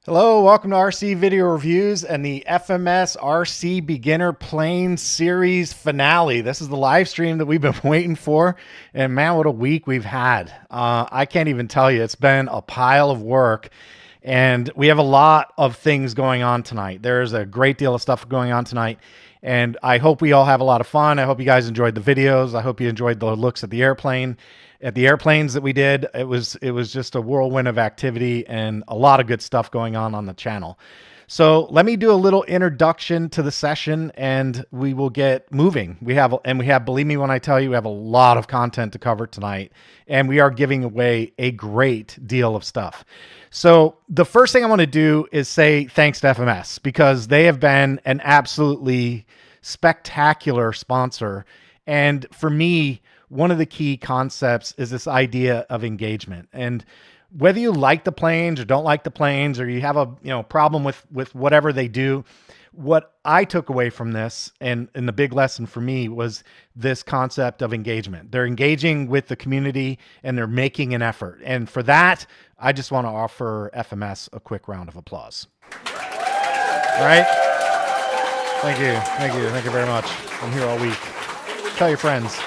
Hello, welcome to RC Video Reviews and the FMS RC Beginner Plane Series finale. This is the live stream that we've been waiting for, and man, what a week we've had. I can't even tell you. It's been a pile of work, and we have a lot of things going on tonight. There's a great deal of stuff going on tonight, and I hope we all have a lot of fun. I hope you guys enjoyed the videos. I hope you enjoyed the looks at the airplanes that we did. It was just a whirlwind of activity and a lot of good stuff going on the channel. So let me do a little introduction to the session and we will get moving. We have, believe me when I tell you, we have a lot of content to cover tonight, and we are giving away a great deal of stuff. So the first thing I want to do is say thanks to FMS, because they have been an absolutely spectacular sponsor. And for me, one of the key concepts is this idea of engagement. And whether you like the planes or don't like the planes, or you have a problem with whatever they do, what I took away from this and the big lesson for me was this concept of engagement. They're engaging with the community and they're making an effort. And for that, I just want to offer FMS a quick round of applause. All right. Thank you. Thank you. Thank you very much. I'm here all week. Tell your friends.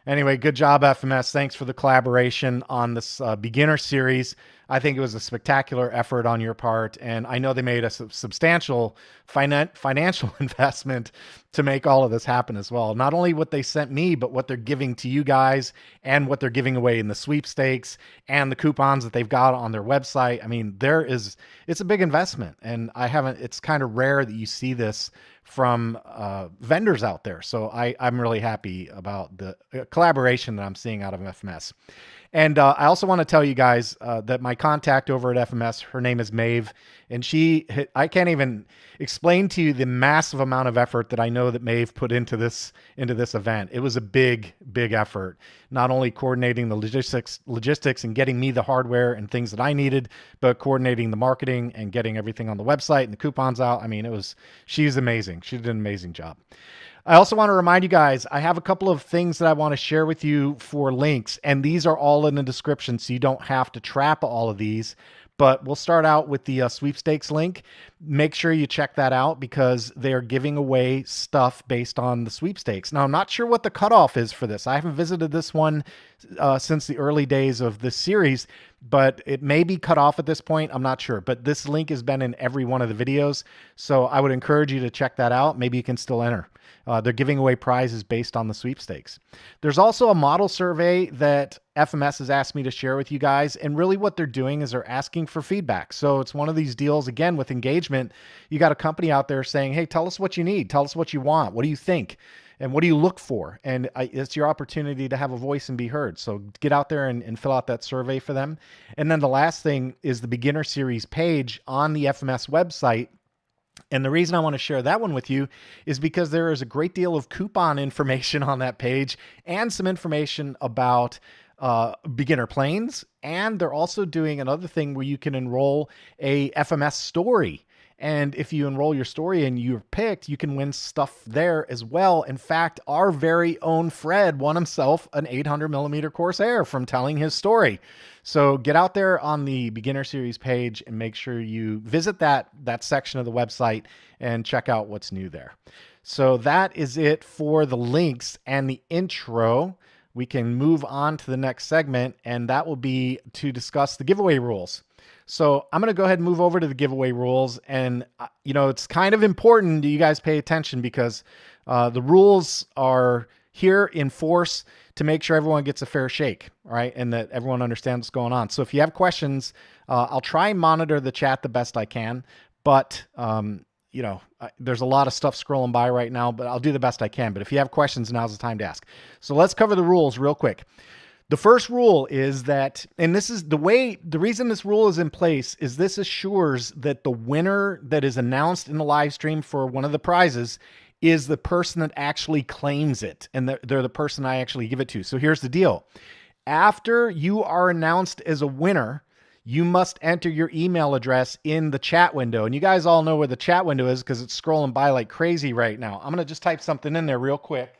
Anyway, good job, FMS. Thanks for the collaboration on this beginner series. I think it was a spectacular effort on your part, and I know they made a substantial financial investment to make all of this happen as well. Not only what they sent me, but what they're giving to you guys and what they're giving away in the sweepstakes and the coupons that they've got on their website. I mean, it's a big investment, and it's kind of rare that you see this from vendors out there. So I'm really happy about the collaboration that I'm seeing out of FMS. And I also want to tell you guys that my contact over at FMS, her name is Maeve, and I can't even explain to you the massive amount of effort that I know that Maeve put into this event. It was a big effort, not only coordinating the logistics and getting me the hardware and things that I needed, but coordinating the marketing and getting everything on the website and the coupons out. I mean, she's amazing. She did an amazing job. I also want to remind you guys, I have a couple of things that I want to share with you for links, and these are all in the description, so you don't have to trap all of these. But we'll start out with the sweepstakes link. Make sure you check that out because they are giving away stuff based on the sweepstakes. Now, I'm not sure what the cutoff is for this. I haven't visited this one since the early days of this series, but it may be cut off at this point. I'm not sure. But this link has been in every one of the videos, so I would encourage you to check that out. Maybe you can still enter. They're giving away prizes based on the sweepstakes. There's also a model survey that FMS has asked me to share with you guys. And really what they're doing is they're asking for feedback. So it's one of these deals, again, with engagement. You got a company out there saying, hey, tell us what you need. Tell us what you want. What do you think? And what do you look for? And it's your opportunity to have a voice and be heard. So get out there and fill out that survey for them. And then the last thing is the beginner series page on the FMS website. And the reason I want to share that one with you is because there is a great deal of coupon information on that page and some information about beginner planes. And they're also doing another thing where you can enroll a FMS story. And if you enroll your story and you're picked, you can win stuff there as well. In fact, our very own Fred won himself an 800mm Corsair from telling his story. So get out there on the beginner series page and make sure you visit that section of the website and check out what's new there. So that is it for the links and the intro. We can move on to the next segment, and that will be to discuss the giveaway rules. So I'm going to go ahead and move over to the giveaway rules. And, it's kind of important that you guys pay attention because the rules are here in force to make sure everyone gets a fair shake, right? And that everyone understands what's going on. So if you have questions, I'll try and monitor the chat the best I can. But, there's a lot of stuff scrolling by right now, but I'll do the best I can. But if you have questions, now's the time to ask. So let's cover the rules real quick. The first rule is that, and this is the reason this rule is in place is this assures that the winner that is announced in the live stream for one of the prizes is the person that actually claims it. And they're the person I actually give it to. So here's the deal. After you are announced as a winner, you must enter your email address in the chat window. And you guys all know where the chat window is because it's scrolling by like crazy right now. I'm going to just type something in there real quick.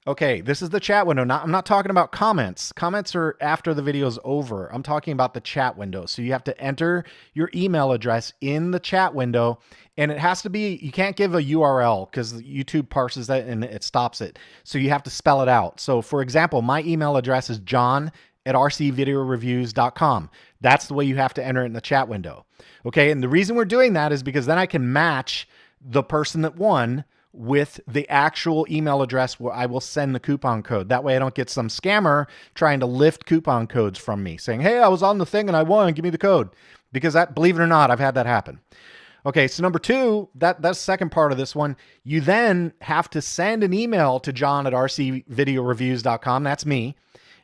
Okay, this is the chat window. I'm not talking about comments. Comments are after the video is over. I'm talking about the chat window. So you have to enter your email address in the chat window, and it has to be, you can't give a URL because YouTube parses that and it stops it. So you have to spell it out. So for example, my email address is john@rcvideoreviews.com. That's the way you have to enter it in the chat window. Okay, and the reason we're doing that is because then I can match the person that won with the actual email address where I will send the coupon code. That way I don't get some scammer trying to lift coupon codes from me saying, hey, I was on the thing and I won, give me the code. Because that, believe it or not, I've had that happen. Okay, so number two, that's the second part of this one. You then have to send an email to john@rcvideoreviews.com. That's me.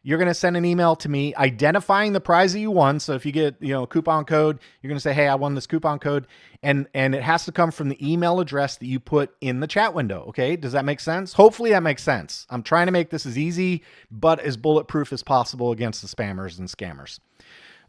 You're going to send an email to me identifying the prize that you won. So if you get, a coupon code, you're going to say, hey, I won this coupon code. And it has to come from the email address that you put in the chat window. Okay. Does that make sense? Hopefully that makes sense. I'm trying to make this as easy, but as bulletproof as possible against the spammers and scammers.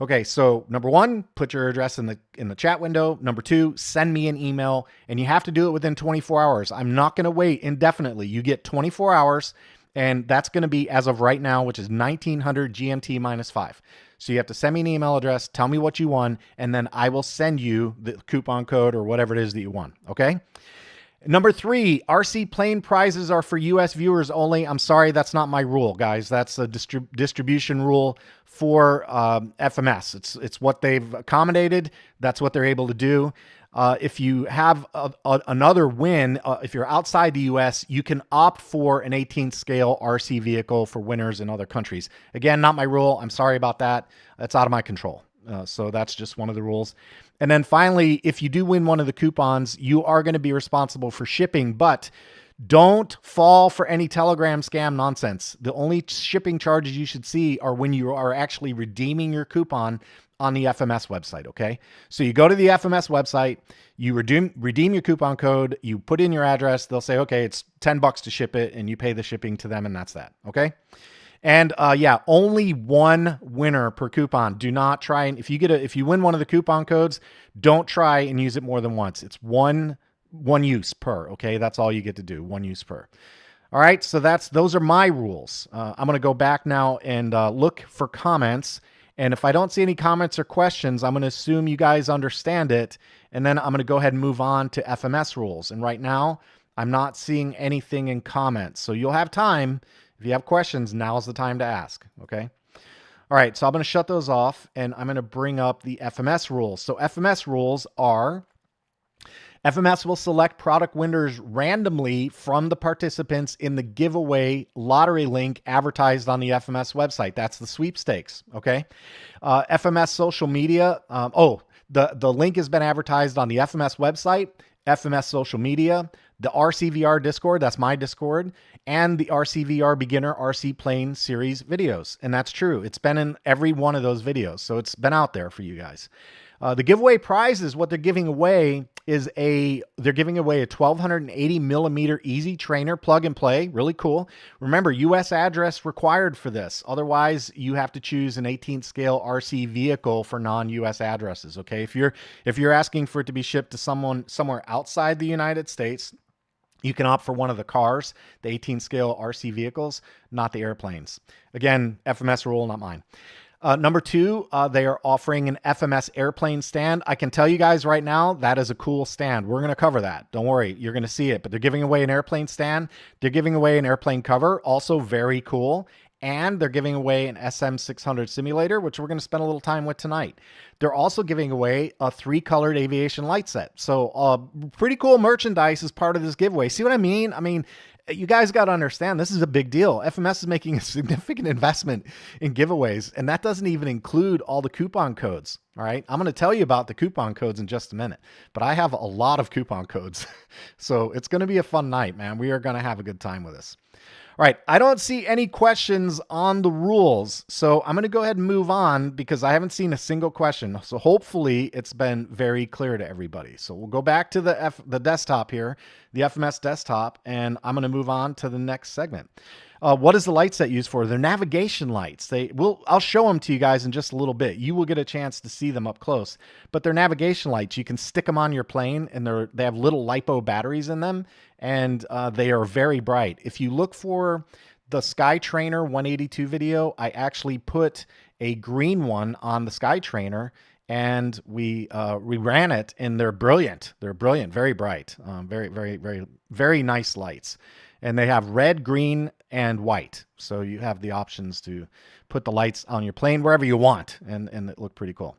Okay, so number one, put your address in the chat window. Number two, send me an email, and you have to do it within 24 hours. I'm not going to wait indefinitely. You get 24 hours. And that's going to be as of right now, which is 1900 GMT -5. So you have to send me an email address, tell me what you won, and then I will send you the coupon code or whatever it is that you won. Okay. Number three, RC plane prizes are for US viewers only. I'm sorry, that's not my rule, guys. That's a distribution rule for FMS. It's what they've accommodated. That's what they're able to do. If you have another win, if you're outside the US, you can opt for an 18th scale RC vehicle for winners in other countries. Again, not my rule. I'm sorry about that. That's out of my control. So that's just one of the rules. And then finally, if you do win one of the coupons, you are going to be responsible for shipping, but don't fall for any Telegram scam nonsense. The only shipping charges you should see are when you are actually redeeming your coupon on the FMS website, okay? So you go to the FMS website, you redeem your coupon code, you put in your address, they'll say, okay, it's $10 to ship it, and you pay the shipping to them, and that's that, okay? And yeah, only one winner per coupon. Do not try, and if you win one of the coupon codes, don't try and use it more than once. It's one use per, okay? That's all you get to do, one use per. All right, so those are my rules. I'm going to go back now and look for comments. And if I don't see any comments or questions, I'm going to assume you guys understand it. And then I'm going to go ahead and move on to FMS rules. And right now, I'm not seeing anything in comments. So you'll have time. If you have questions, now's the time to ask, okay? All right, so I'm going to shut those off, and I'm going to bring up the FMS rules. So FMS rules are, FMS will select product winners randomly from the participants in the giveaway lottery link advertised on the FMS website. That's the sweepstakes, okay? FMS social media. The link has been advertised on the FMS website, FMS social media, the RCVR Discord, that's my Discord, and the RCVR Beginner RC Plane Series videos. And that's true. It's been in every one of those videos, so it's been out there for you guys. The giveaway prizes, what they're giving away is they're giving away a 1280 millimeter easy trainer plug and play. Really cool. Remember, US address required for this. Otherwise, you have to choose an 18th scale RC vehicle for non-US addresses. Okay. If you're asking for it to be shipped to someone somewhere outside the United States, you can opt for one of the cars, the 18 scale RC vehicles, not the airplanes. Again, FMS rule, not mine. Number two, they are offering an FMS airplane stand. I can tell you guys right now, that is a cool stand. We're going to cover that. Don't worry, you're going to see it. But they're giving away an airplane stand. They're giving away an airplane cover, also very cool. And they're giving away an SM600 simulator, which we're going to spend a little time with tonight. They're also giving away a 3-colored aviation light set. So pretty cool merchandise is part of this giveaway. See what I mean? I mean, you guys got to understand, this is a big deal. FMS is making a significant investment in giveaways, and that doesn't even include all the coupon codes. All right. I'm going to tell you about the coupon codes in just a minute, but I have a lot of coupon codes. So it's going to be a fun night, man. We are going to have a good time with this. All right, I don't see any questions on the rules, so I'm going to go ahead and move on because I haven't seen a single question. So hopefully it's been very clear to everybody. So we'll go back to the desktop here, the FMS desktop, and I'm going to move on to the next segment. What is the light set used for? They're navigation lights. I'll show them to you guys in just a little bit. You will get a chance to see them up close, but they're navigation lights. You can stick them on your plane, and they have little LiPo batteries in them, and they are very bright. If you look for the Skytrainer 182 video, I actually put a green one on the Skytrainer, and we ran it, and they're brilliant. They're brilliant, very bright, very, very, very, very nice lights. And they have red, green, and white. So you have the options to put the lights on your plane wherever you want, and it looked pretty cool.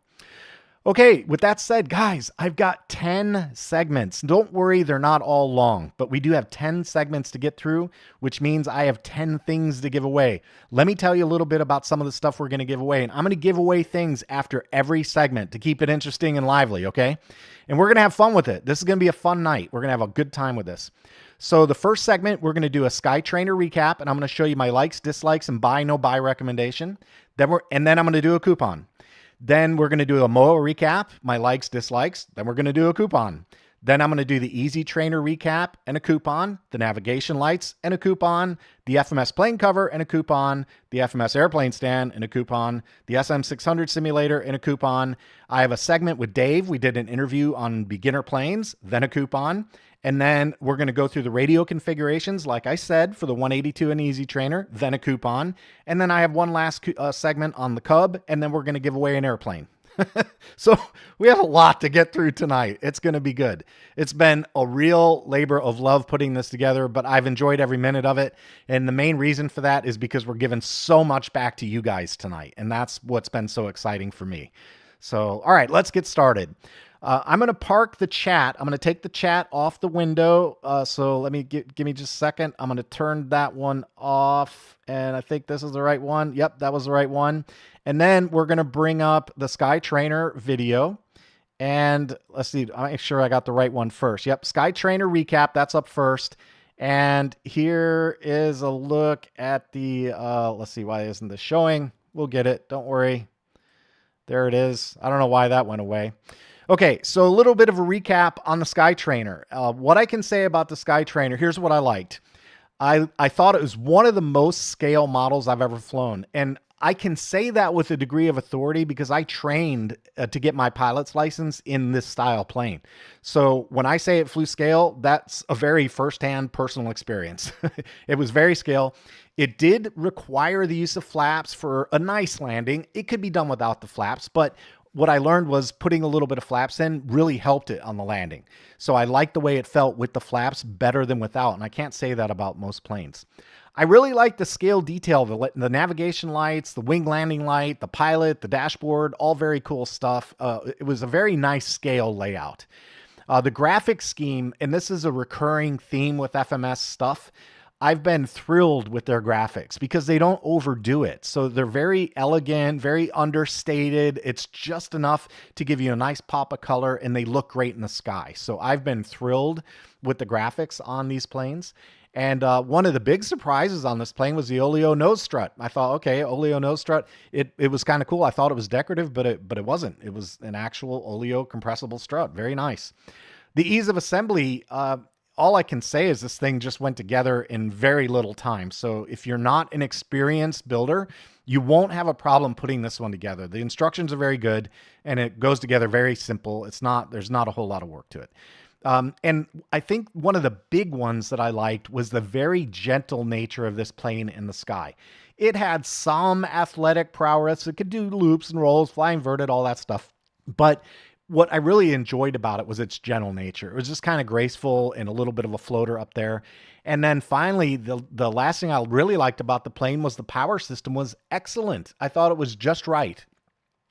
Okay, with that said, guys, I've got 10 segments. Don't worry, they're not all long, but we do have 10 segments to get through, which means I have 10 things to give away. Let me tell you a little bit about some of the stuff we're going to give away, and I'm going to give away things after every segment to keep it interesting and lively, okay? And we're going to have fun with it. This is going to be a fun night. We're going to have a good time with this. So the first segment, we're going to do a Skytrainer recap, and I'm going to show you my likes, dislikes, and buy, no buy recommendation. Then I'm going to do a coupon. Then we're going to do a MOA recap, my likes, dislikes. Then we're going to do a coupon. Then I'm going to do the Easy Trainer recap and a coupon, the navigation lights and a coupon, the FMS plane cover and a coupon, the FMS airplane stand and a coupon, the SM600 simulator and a coupon. I have a segment with Dave. We did an interview on beginner planes, then a coupon. And then we're going to go through the radio configurations, like I said, for the 182 and Easy Trainer, then a coupon. And then I have one last segment on the Cub, and then we're going to give away an airplane. So we have a lot to get through tonight. It's going to be good. It's been a real labor of love putting this together, but I've enjoyed every minute of it. And the main reason for that is because we're giving so much back to you guys tonight. And that's what's been so exciting for me. So, all right, let's get started. I'm going to park the chat. I'm going to take the chat off the window. So let me give me just a second. I'm going to turn that one off. And I think this is the right one. Yep, that was the right one. And then we're going to bring up the Skytrainer video. And let's see, I'll make sure I got the right one first. Yep, Skytrainer recap. That's up first. And here is a look at the, let's see, why isn't this showing? We'll get it. Don't worry. There it is. I don't know why that went away. Okay, so a little bit of a recap on the Skytrainer. What I can say about the Skytrainer, here's what I liked. I thought it was one of the most scale models I've ever flown. And I can say that with a degree of authority because I trained to get my pilot's license in this style plane. So when I say it flew scale, that's a very firsthand personal experience. It was very scale. It did require the use of flaps for a nice landing. It could be done without the flaps, but what I learned was putting a little bit of flaps in really helped it on the landing. So I liked the way it felt with the flaps better than without. And I can't say that about most planes. I really like the scale detail, the navigation lights, the wing landing light, the pilot, the dashboard, all very cool stuff. It was a very nice scale layout. The graphics scheme, and this is a recurring theme with FMS stuff, I've been thrilled with their graphics because they don't overdo it. So they're very elegant, very understated. It's just enough to give you a nice pop of color, and they look great in the sky. So I've been thrilled with the graphics on these planes. And one of the big surprises on this plane was the Oleo nose strut. I thought, okay, Oleo nose strut, it was kind of cool. I thought it was decorative, but it wasn't. It was an actual Oleo compressible strut. Very nice. The ease of assembly, all I can say is this thing just went together in very little time. So if you're not an experienced builder, you won't have a problem putting this one together. The instructions are very good, and it goes together very simple. There's not a whole lot of work to it. And I think one of the big ones that I liked was the very gentle nature of this plane in the sky. It had some athletic prowess. It could do loops and rolls, fly inverted, all that stuff. But what I really enjoyed about it was its gentle nature. It was just kind of graceful and a little bit of a floater up there. And then finally, the last thing I really liked about the plane was the power system was excellent. I thought it was just right.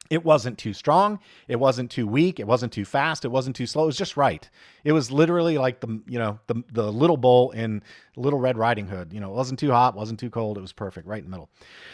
It wasn't too strong. It wasn't too weak. It wasn't too fast. It wasn't too slow. It was just right. It was literally like the little bowl in Little Red Riding Hood. It wasn't too hot, wasn't too cold. It was perfect, right in the middle.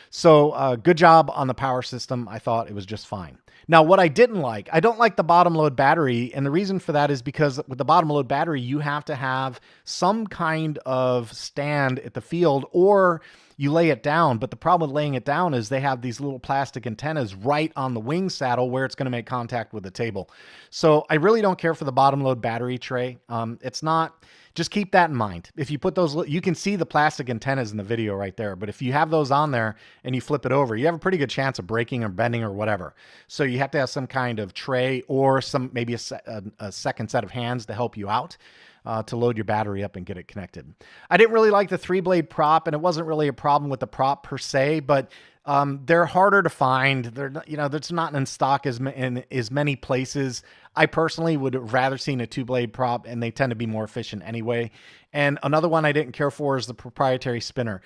So good job on the power system. I thought it was just fine. Now, what I didn't like, I don't like the bottom load battery. And the reason for that is because with the bottom load battery, you have to have some kind of stand at the field, or you lay it down. But the problem with laying it down is they have these little plastic antennas right on the wing saddle where it's going to make contact with the table. So I really don't care for the bottom load battery tray. It's not Just keep that in mind. If you put those, you can see the plastic antennas in the video right there, but if you have those on there and you flip it over, you have a pretty good chance of breaking or bending or whatever. So you have to have some kind of tray or maybe a second set of hands to help you out. To load your battery up and get it connected. I didn't really like the 3-blade prop, and it wasn't really a problem with the prop per se, but they're harder to find. They're that's not in stock in as many places. I personally would have rather seen a 2-blade prop, and they tend to be more efficient anyway. And another one I didn't care for is the proprietary spinner.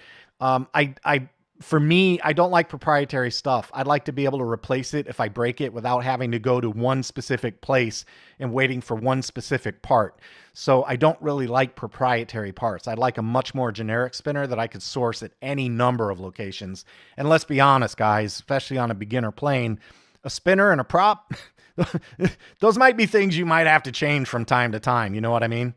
For me, I don't like proprietary stuff. I'd like to be able to replace it if I break it without having to go to one specific place and waiting for one specific part. So I don't really like proprietary parts. I'd like a much more generic spinner that I could source at any number of locations. And let's be honest, guys, especially on a beginner plane, a spinner and a prop, those might be things you might have to change from time to time. You know what I mean?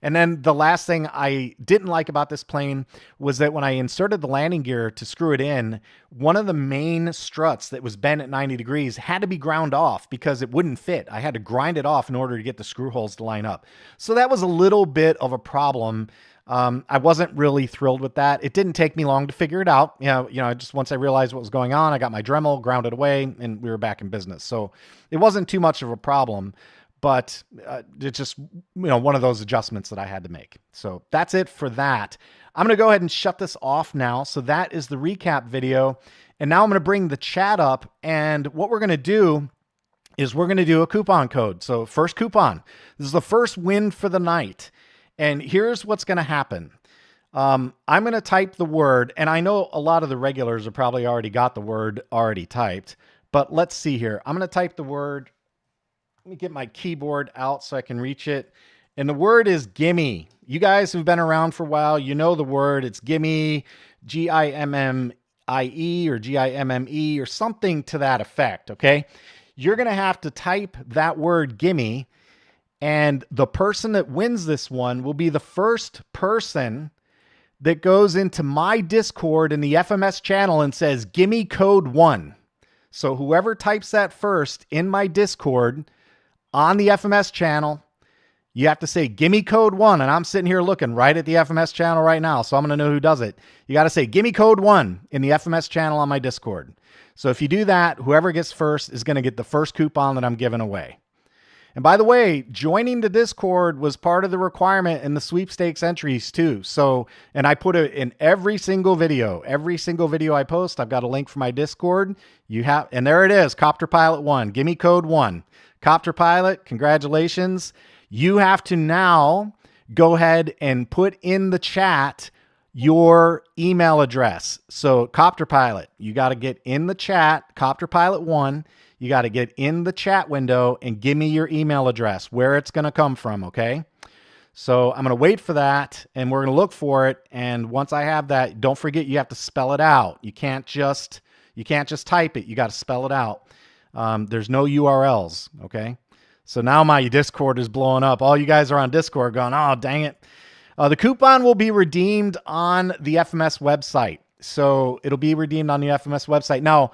And then the last thing I didn't like about this plane was that when I inserted the landing gear to screw it in, one of the main struts that was bent at 90 degrees had to be ground off because it wouldn't fit. I had to grind it off in order to get the screw holes to line up. So that was a little bit of a problem. I wasn't really thrilled with that. It didn't take me long to figure it out. Just once I realized what was going on, I got my Dremel, ground it away, and we were back in business. So it wasn't too much of a problem. But it's just, one of those adjustments that I had to make. So that's it for that. I'm going to go ahead and shut this off now. So that is the recap video. And now I'm going to bring the chat up. And what we're going to do is we're going to do a coupon code. So first coupon. This is the first win for the night. And here's what's going to happen. I'm going to type the word. And I know a lot of the regulars have probably already got the word already typed. But let's see here. I'm going to type the word. Let me get my keyboard out so I can reach it. And the word is gimme. You guys who've been around for a while, you know the word. It's gimme, Gimmie or Gimme or something to that effect, okay? You're going to have to type that word gimme, and the person that wins this one will be the first person that goes into my Discord in the FMS channel and says, gimme code 1. So whoever types that first in my Discord on the FMS channel, you have to say, gimme code 1. And I'm sitting here looking right at the FMS channel right now, so I'm going to know who does it. You got to say, gimme code 1 in the FMS channel on my Discord. So if you do that, whoever gets first is going to get the first coupon that I'm giving away. And by the way, joining the Discord was part of the requirement in the sweepstakes entries too. So, and I put it in every single video I post. I've got a link for my Discord. And there it is, Copter Pilot 1. Gimme code 1. Copter Pilot, congratulations. You have to now go ahead and put in the chat your email address. So Copter Pilot, you got to get in the chat, Copter Pilot 1. You got to get in the chat window and give me your email address, where it's going to come from, okay? So I'm going to wait for that, and we're going to look for it. And once I have that, don't forget you have to spell it out. You can't just type it. You got to spell it out. There's no URLs, okay? So now my Discord is blowing up. All you guys are on Discord going, oh, dang it. The coupon will be redeemed on the FMS website. So it'll be redeemed on the FMS website. Now,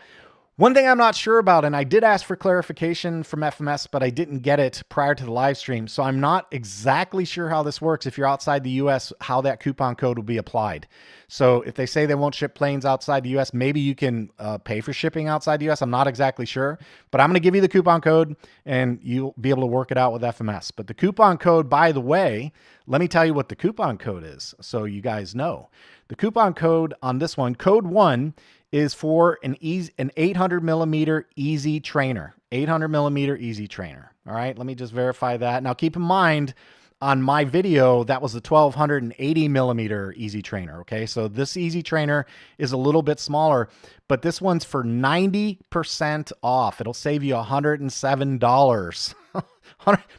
one thing I'm not sure about, and I did ask for clarification from FMS, but I didn't get it prior to the live stream. So I'm not exactly sure how this works if you're outside the US, how that coupon code will be applied. So if they say they won't ship planes outside the US, maybe you can pay for shipping outside the US. I'm not exactly sure, but I'm going to give you the coupon code and you'll be able to work it out with FMS. But the coupon code, by the way, let me tell you what the coupon code is so you guys know. The coupon code on this one, code 1, is for an 800 millimeter easy trainer, 800 millimeter easy trainer. All right, let me just verify that. Now keep in mind on my video, that was the 1280 millimeter easy trainer. Okay, so this easy trainer is a little bit smaller, but this one's for 90% off. It'll save you $107.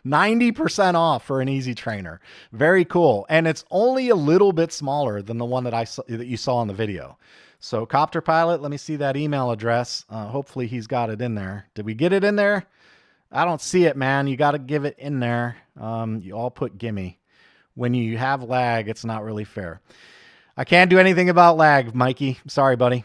90% off for an easy trainer. Very cool. And it's only a little bit smaller than the one that you saw in the video. So Copter Pilot, let me see that email address. Hopefully he's got it in there. Did we get it in there? I don't see it, man. You got to give it in there. You all put gimme. When you have lag, it's not really fair. I can't do anything about lag, Mikey. Sorry, buddy.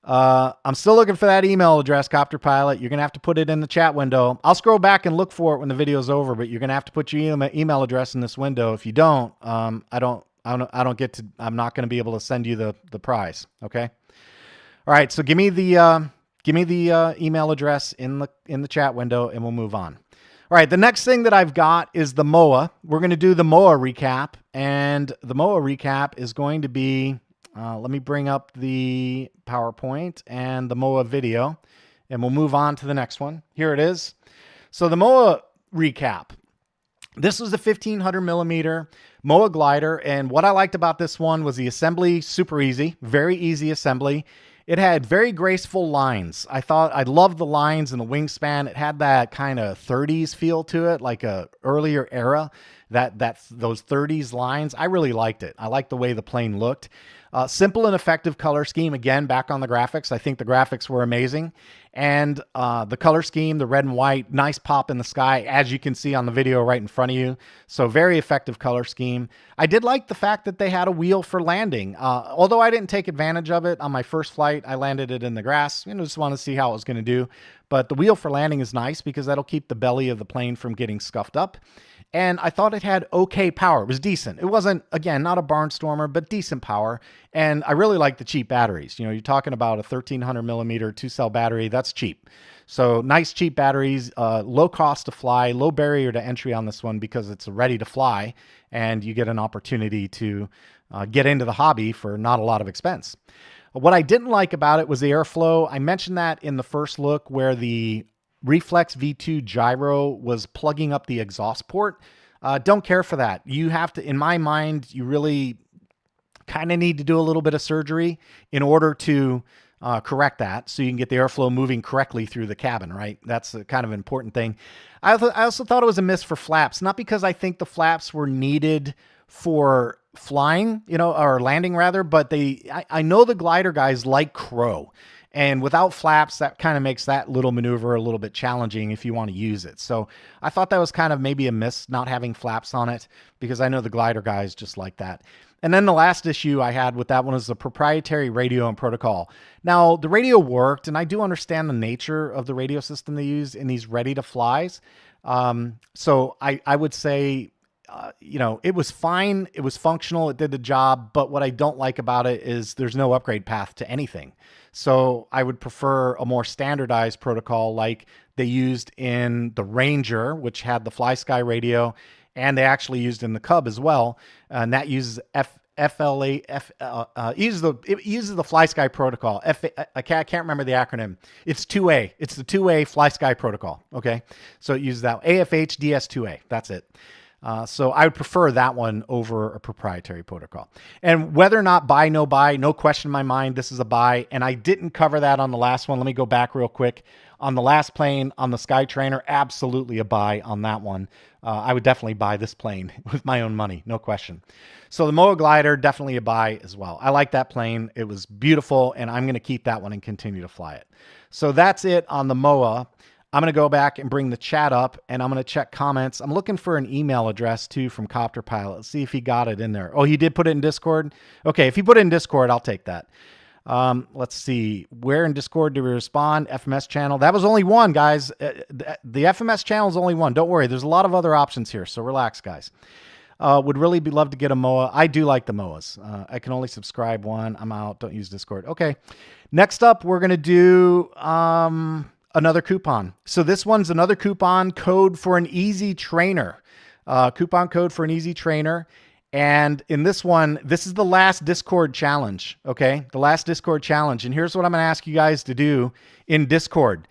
I'm still looking for that email address, Copter Pilot. You're going to have to put it in the chat window. I'll scroll back and look for it when the video's over, but you're going to have to put your email address in this window. If you don't, I'm not going to be able to send you the prize. Okay. All right. So give me the email address in the chat window and we'll move on. All right. The next thing that I've got is the MOA. We're going to do the MOA recap, and the MOA recap is going to be, let me bring up the PowerPoint and the MOA video, and we'll move on to the next one. Here it is. So the MOA recap. This was the 1500 millimeter MOA glider, and what I liked about this one was the assembly, super easy, very easy assembly. It had very graceful lines. I loved the lines and the wingspan. It had that kind of 30s feel to it, like a earlier era, those 30s lines. I really liked it. I liked the way the plane looked. Simple and effective color scheme. Again, back on the graphics. I think the graphics were amazing. And the color scheme, the red and white, nice pop in the sky, as you can see on the video right in front of you. So very effective color scheme. I did like the fact that they had a wheel for landing. Although I didn't take advantage of it on my first flight, I landed it in the grass. Just want to see how it was going to do. But the wheel for landing is nice because that'll keep the belly of the plane from getting scuffed up. And I thought it had okay power. It was decent. It wasn't, again, not a barnstormer, but decent power. And I really like the cheap batteries. You're talking about a 1300 millimeter 2-cell battery. That's cheap. So nice cheap batteries, low cost to fly, low barrier to entry on this one because it's ready to fly, and you get an opportunity to get into the hobby for not a lot of expense. What I didn't like about it was the airflow. I mentioned that in the first look where the Reflex V2 gyro was plugging up the exhaust port. Don't care for that. You have to, in my mind, you really kind of need to do a little bit of surgery in order to correct that so you can get the airflow moving correctly through the cabin, right? That's a kind of important thing. I also thought it was a miss for flaps, not because I think the flaps were needed for flying, or landing rather, but I know the glider guys like crow. And without flaps, that kind of makes that little maneuver a little bit challenging if you want to use it. So I thought that was kind of maybe a miss not having flaps on it, because I know the glider guys just like that. And then the last issue I had with that one is the proprietary radio and protocol. Now, the radio worked, and I do understand the nature of the radio system they use in these ready-to-flies. So I would say, it was fine. It was functional. It did the job. But what I don't like about it is there's no upgrade path to anything. So I would prefer a more standardized protocol like they used in the Ranger, which had the FlySky radio, and they actually used in the Cub as well. And that uses it uses the FlySky protocol. I can't remember the acronym. It's 2A. It's the 2A FlySky protocol. Okay. So it uses that AFH DS2A. That's it. So I would prefer that one over a proprietary protocol. And whether or not buy, no question in my mind, this is a buy. And I didn't cover that on the last one. Let me go back real quick. On the last plane, on the Sky Trainer, absolutely a buy on that one. I would definitely buy this plane with my own money, no question. So the MOA Glider, definitely a buy as well. I like that plane. It was beautiful, and I'm going to keep that one and continue to fly it. So that's it on the MOA. I'm going to go back and bring the chat up, and I'm going to check comments. I'm looking for an email address, too, from Copter Pilot. Let's see if he got it in there. Oh, he did put it in Discord? Okay, if he put it in Discord, I'll take that. Let's see. Where in Discord do we respond? FMS channel. That was only one, guys. The FMS channel is only one. Don't worry. There's a lot of other options here, so relax, guys. Would really love to get a MOA. I do like the MOAs. I can only subscribe one. I'm out. Don't use Discord. Okay. Next up, we're going to do... another coupon. So this one's another coupon code for an easy trainer. Coupon code for an easy trainer. And in this one, this is the last Discord challenge. Okay. The last Discord challenge. And here's what I'm going to ask you guys to do in Discord.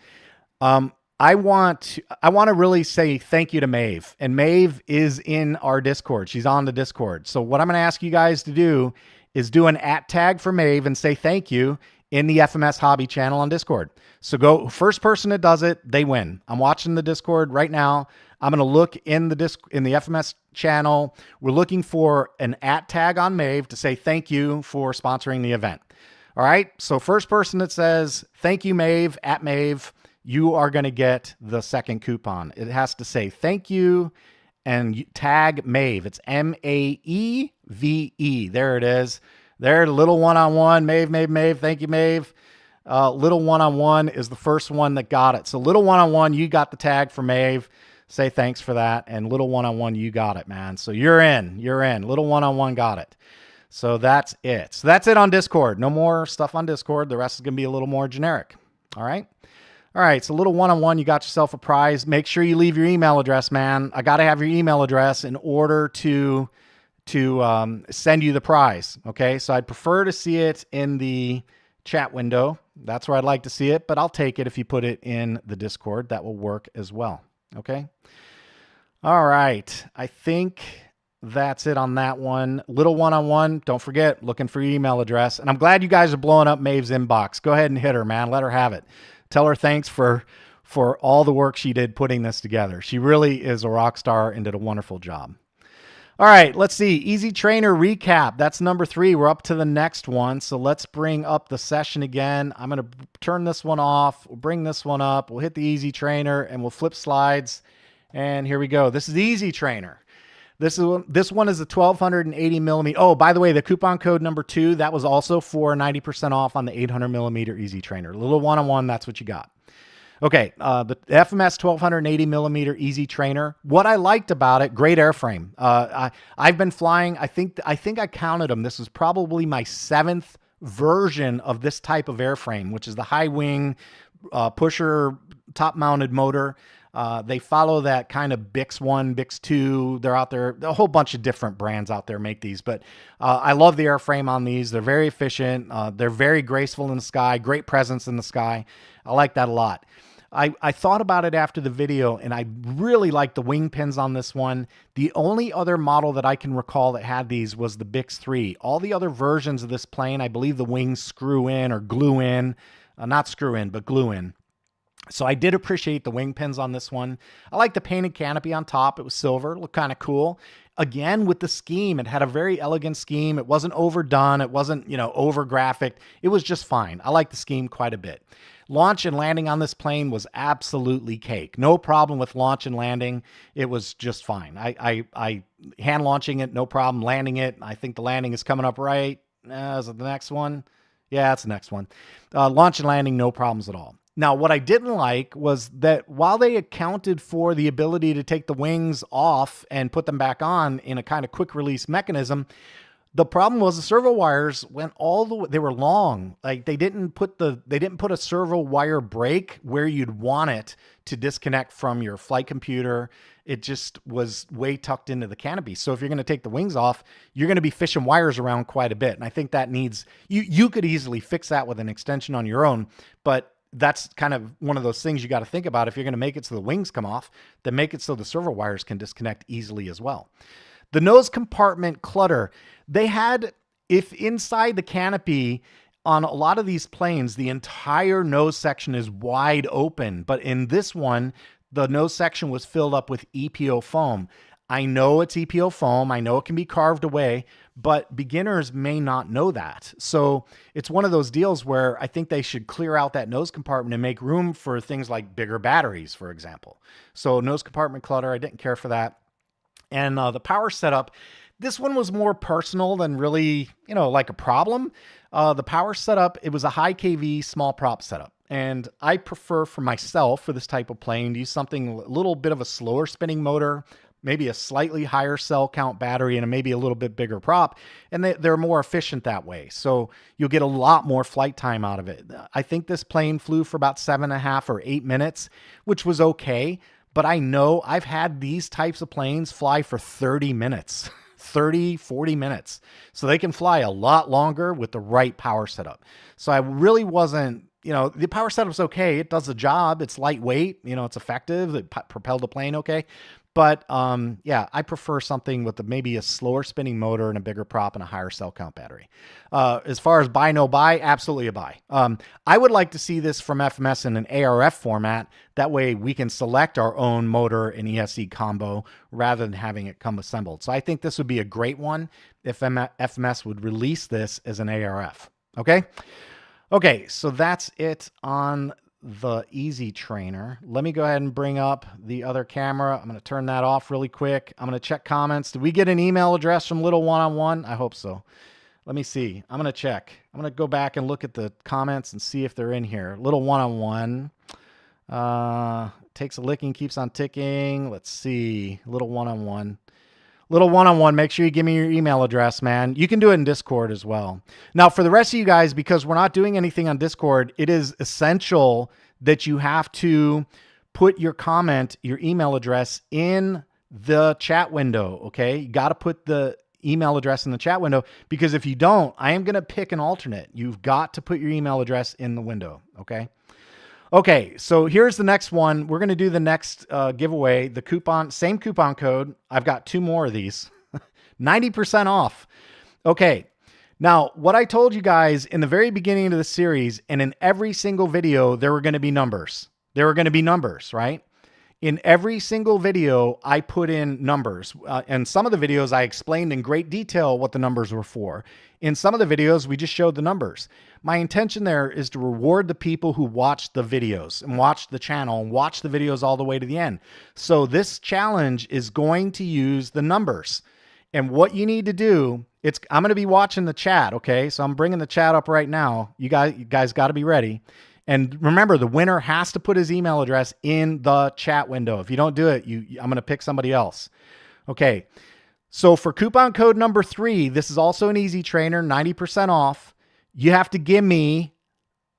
I want to really say thank you to Maeve. And Maeve is in our Discord. She's on the Discord. So what I'm going to ask you guys to do is do an @ for Maeve and say thank you in the FMS Hobby channel on Discord. So go, first person that does it, they win. I'm watching the Discord right now. I'm going to look in the FMS channel. We're looking for an @ on Maeve to say thank you for sponsoring the event. All right. So first person that says thank you, Maeve, @Maeve, you are going to get the second coupon. It has to say thank you and tag Maeve. It's MAEVE. There it is. There, little one-on-one. Maeve. Thank you, Maeve. Little one-on-one is the first one that got it. So little one-on-one, you got the tag for Maeve. Say thanks for that. And little one-on-one, you got it, man. So you're in. You're in. Little one-on-one got it. So that's it. So that's it on Discord. No more stuff on Discord. The rest is going to be a little more generic. All right. All right. So little one-on-one, you got yourself a prize. Make sure you leave your email address, man. I got to have your email address in order to send you the prize. Okay. So I'd prefer to see it in the chat window. That's where I'd like to see it, but I'll take it if you put it in the Discord. That will work as well. Okay. All right. I think that's it on that one. Little one-on-one. Don't forget, looking for your email address. And I'm glad you guys are blowing up Maeve's inbox. Go ahead and hit her, man. Let her have it. Tell her thanks for all the work she did putting this together. She really is a rock star and did a wonderful job. All right, let's see. Easy Trainer recap. That's number 3. We're up to the next one. So let's bring up the session again. I'm going to turn this one off. We'll bring this one up. We'll hit the Easy Trainer and we'll flip slides. And here we go. This is the Easy Trainer. This one is a 1280 millimeter. Oh, by the way, the coupon code number 2, that was also for 90% off on the 800 millimeter Easy Trainer. Little one-on-one, that's what you got. Okay, the FMS 1280 millimeter Easy Trainer. What I liked about it, great airframe. I've been flying. I think I counted them. This is probably my 7th version of this type of airframe, which is the high wing pusher top mounted motor. They follow that kind of Bix 1, Bix 2. They're out there. A whole bunch of different brands out there make these, but I love the airframe on these. They're very efficient. They're very graceful in the sky. Great presence in the sky. I like that a lot. I thought about it after the video, and I really like the wing pins on this one. The only other model that I can recall that had these was the Bix 3. All the other versions of this plane, I believe the wings screw in or glue in. Not screw in, but glue in. So I did appreciate the wing pins on this one. I like the painted canopy on top. It was silver. It looked kind of cool. Again, with the scheme, it had a very elegant scheme. It wasn't overdone. It wasn't, over graphic. It was just fine. I like the scheme quite a bit. Launch and landing on this plane was absolutely cake. No problem with launch and landing. It was just fine. I hand launching it, no problem. Landing it, I think the landing is coming up right. Is it the next one? Yeah, it's the next one. Launch and landing, no problems at all. Now, what I didn't like was that while they accounted for the ability to take the wings off and put them back on in a kind of quick release mechanism, the problem was the servo wires went all the way. They were long. Like they didn't put a servo wire break where you'd want it to disconnect from your flight computer. It just was way tucked into the canopy. So if you're going to take the wings off, you're going to be fishing wires around quite a bit. And I think that needs, you could easily fix that with an extension on your own, but that's kind of one of those things you got to think about. If you're going to make it so the wings come off, then make it so the servo wires can disconnect easily as well. The nose compartment clutter, they had, if inside the canopy on a lot of these planes, the entire nose section is wide open, but in this one, the nose section was filled up with EPO foam. I know it's EPO foam. I know it can be carved away, but beginners may not know that. So it's one of those deals where I think they should clear out that nose compartment and make room for things like bigger batteries, for example. So nose compartment clutter, I didn't care for that. And the power setup, this one was more personal than really, like a problem. The power setup, it was a high KV small prop setup. And I prefer for myself, for this type of plane, to use something a little bit of a slower spinning motor, maybe a slightly higher cell count battery, and maybe a little bit bigger prop. And they're more efficient that way. So you'll get a lot more flight time out of it. I think this plane flew for about 7.5 or 8 minutes, which was okay. But I know I've had these types of planes fly for 30 minutes, 30, 40 minutes. So they can fly a lot longer with the right power setup. So I really wasn't, the power setup's okay. It does the job. It's lightweight. It's effective. It propelled the plane okay. But yeah, I prefer something with maybe a slower spinning motor and a bigger prop and a higher cell count battery. As far as buy, no buy, absolutely a buy. I would like to see this from FMS in an ARF format. That way we can select our own motor and ESC combo rather than having it come assembled. So I think this would be a great one if FMS would release this as an ARF. Okay. Okay. So that's it on the Easy Trainer. Let me go ahead and bring up the other camera. I'm going to turn that off really quick. I'm going to check comments. Did we get an email address from Little One-on-One? I hope so. Let me see. I'm going to check. I'm going to go back and look at the comments and see if they're in here. Little one-on-one. Takes a licking, keeps on ticking. Let's see. Little one-on-one. Little one-on-one. Make sure you give me your email address, man. You can do it in Discord as well. Now, for the rest of you guys, because we're not doing anything on Discord, it is essential that you have to put your comment, your email address in the chat window, okay? You got to put the email address in the chat window, because if you don't, I am going to pick an alternate. You've got to put your email address in the window, okay? Okay, so here's the next one. We're going to do the next giveaway, the coupon, same coupon code. I've got 2 more of these, 90% off. Okay, now what I told you guys in the very beginning of the series, and in every single video, there were going to be numbers. There were going to be numbers, right? In every single video, I put in numbers. And some of the videos, I explained in great detail what the numbers were for. In some of the videos, we just showed the numbers. My intention there is to reward the people who watch the videos and watch the channel and watch the videos all the way to the end. So this challenge is going to use the numbers. And what you need to do, I'm going to be watching the chat, okay? So I'm bringing the chat up right now. You guys got to be ready. And remember, the winner has to put his email address in the chat window. If you don't do it, I'm going to pick somebody else. Okay. So for coupon code number 3, this is also an easy trainer, 90% off. You have to give me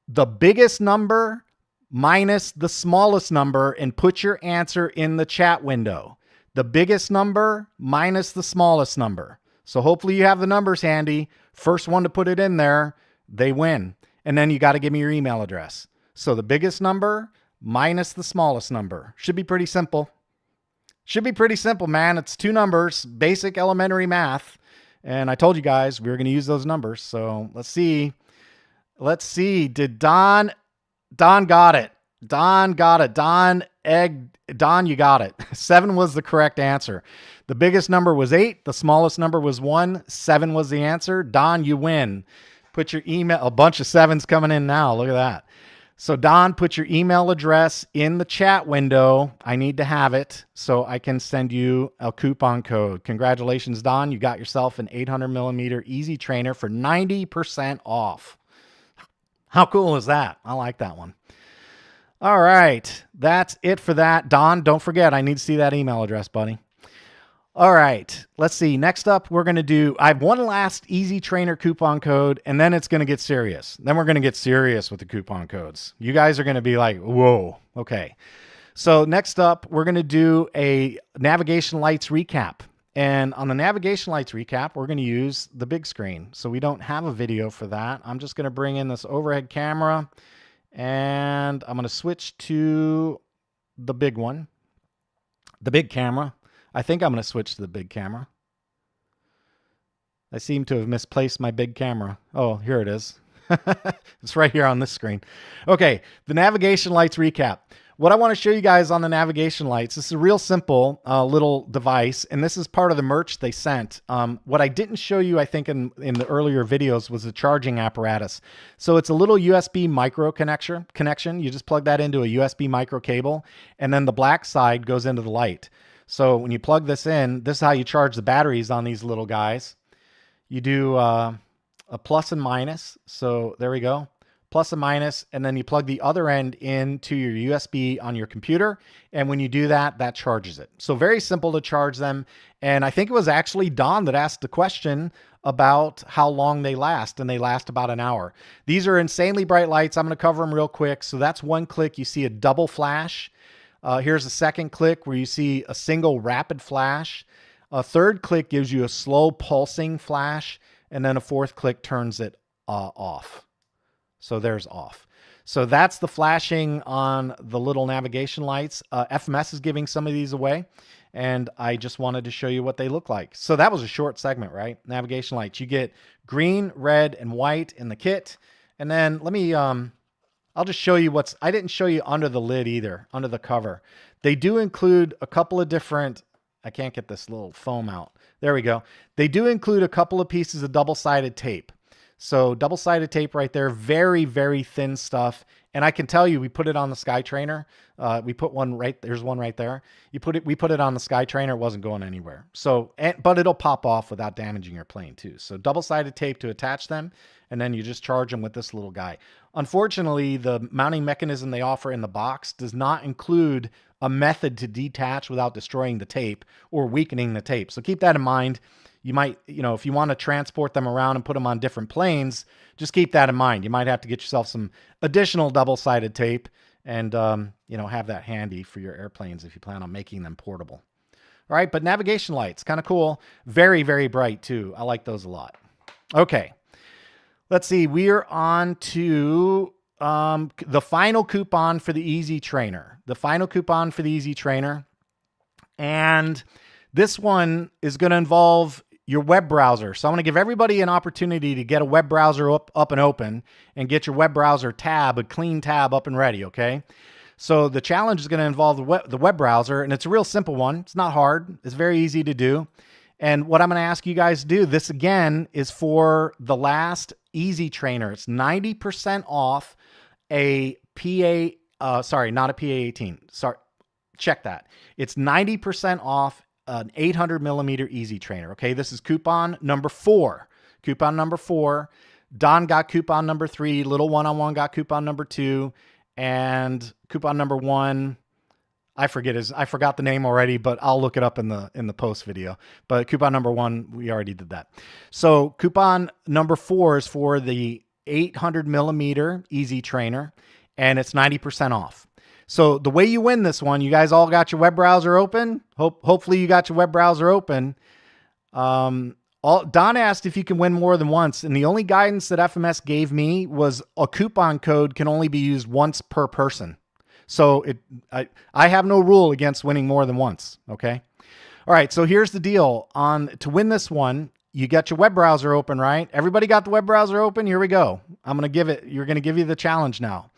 the biggest number minus the smallest number and put your answer in the chat window. The biggest number minus the smallest number. So hopefully you have the numbers handy. First one to put it in there, they win. And then you got to give me your email address. So the biggest number minus the smallest number. Should be pretty simple. Should be pretty simple, man. It's 2 numbers, basic elementary math. And I told you guys we were going to use those numbers. So let's see. Let's see. Did Don got it. Don got it. Don, you got it. 7 was the correct answer. The biggest number was 8. The smallest number was 1. 7 was the answer. Don, you win. Put your email, a bunch of 7s coming in now. Look at that. So Don, put your email address in the chat window. I need to have it so I can send you a coupon code. Congratulations, Don. You got yourself an 800mm easy trainer for 90% off. How cool is that? I like that one. All right. That's it for that. Don, don't forget, I need to see that email address, buddy. All right, let's see. Next up, we're going to do, I have one last easy trainer coupon code, and then it's going to get serious. Then we're going to get serious with the coupon codes. You guys are going to be like, whoa, okay. So next up, we're going to do a navigation lights recap. And on the navigation lights recap, we're going to use the big screen. So we don't have a video for that. I'm just going to bring in this overhead camera, and I'm going to switch to the big one, the big camera. I think I'm going to switch to the big camera. I seem to have misplaced my big camera. Oh, here it is. It's right here on this screen. Okay, the navigation lights recap. What I want to show you guys on the navigation lights, this is a real simple little device, and this is part of the merch they sent. What I didn't show you, I think, in the earlier videos was the charging apparatus. So it's a little USB micro connection. You just plug that into a USB micro cable, and then the black side goes into the light. So when you plug this in, this is how you charge the batteries on these little guys. You do a plus and minus. So there we go. Plus and minus. And then you plug the other end into your USB on your computer. And when you do that, that charges it. So very simple to charge them. And I think it was actually Don that asked the question about how long they last. And they last about an hour. These are insanely bright lights. I'm going to cover them real quick. So that's one click. You see a double flash. Here's a second click where you see a single rapid flash. A third click gives you a slow pulsing flash. And then a fourth click turns it off. So there's off. So that's the flashing on the little navigation lights. FMS is giving some of these away. And I just wanted to show you what they look like. So that was a short segment, right? Navigation lights. You get green, red, and white in the kit. And then let me... I'll just show you I didn't show you under the lid either, under the cover. They do include a couple of different, I can't get this little foam out. There we go. They do include a couple of pieces of double-sided tape. So double-sided tape right there, very, very thin stuff. And I can tell you, we put it on the Sky Trainer. We put one right, there's one right there. We put it on the Sky Trainer. It wasn't going anywhere. So, but it'll pop off without damaging your plane too. So double-sided tape to attach them. And then you just charge them with this little guy. Unfortunately, the mounting mechanism they offer in the box does not include a method to detach without destroying the tape or weakening the tape. So keep that in mind. You might, if you want to transport them around and put them on different planes, just keep that in mind. You might have to get yourself some additional double-sided tape and, have that handy for your airplanes if you plan on making them portable. All right, but navigation lights, kind of cool. Very, very bright too. I like those a lot. Okay, let's see. We are on to the final coupon for the Easy Trainer. The final coupon for the Easy Trainer. And this one is going to involve your web browser. So I'm going to give everybody an opportunity to get a web browser up and open and get your web browser tab, a clean tab up and ready, okay? So the challenge is going to involve the web browser, and it's a real simple one. It's not hard. It's very easy to do. And what I'm going to ask you guys to do, this again is for the last Easy Trainer. It's 90% off a PA, sorry, not a PA-18. Sorry, check that. It's 90% off an 800 millimeter Easy Trainer. Okay, this is coupon number 4. Coupon number 4. Don got coupon number 3. Little one-on-one got coupon number 2, and coupon number 1. I forgot the name already, but I'll look it up in the post video. But coupon number 1, we already did that. So coupon number 4 is for the 800 millimeter Easy Trainer, and it's 90% off. So the way you win this one, you guys all got your web browser open. Hopefully you got your web browser open. Don asked if you can win more than once, and the only guidance that FMS gave me was a coupon code can only be used once per person. So I have no rule against winning more than once. Okay. All right. So here's the deal. To win this one, you got your web browser open, right? Everybody got the web browser open? Here we go. You're going to give you the challenge now.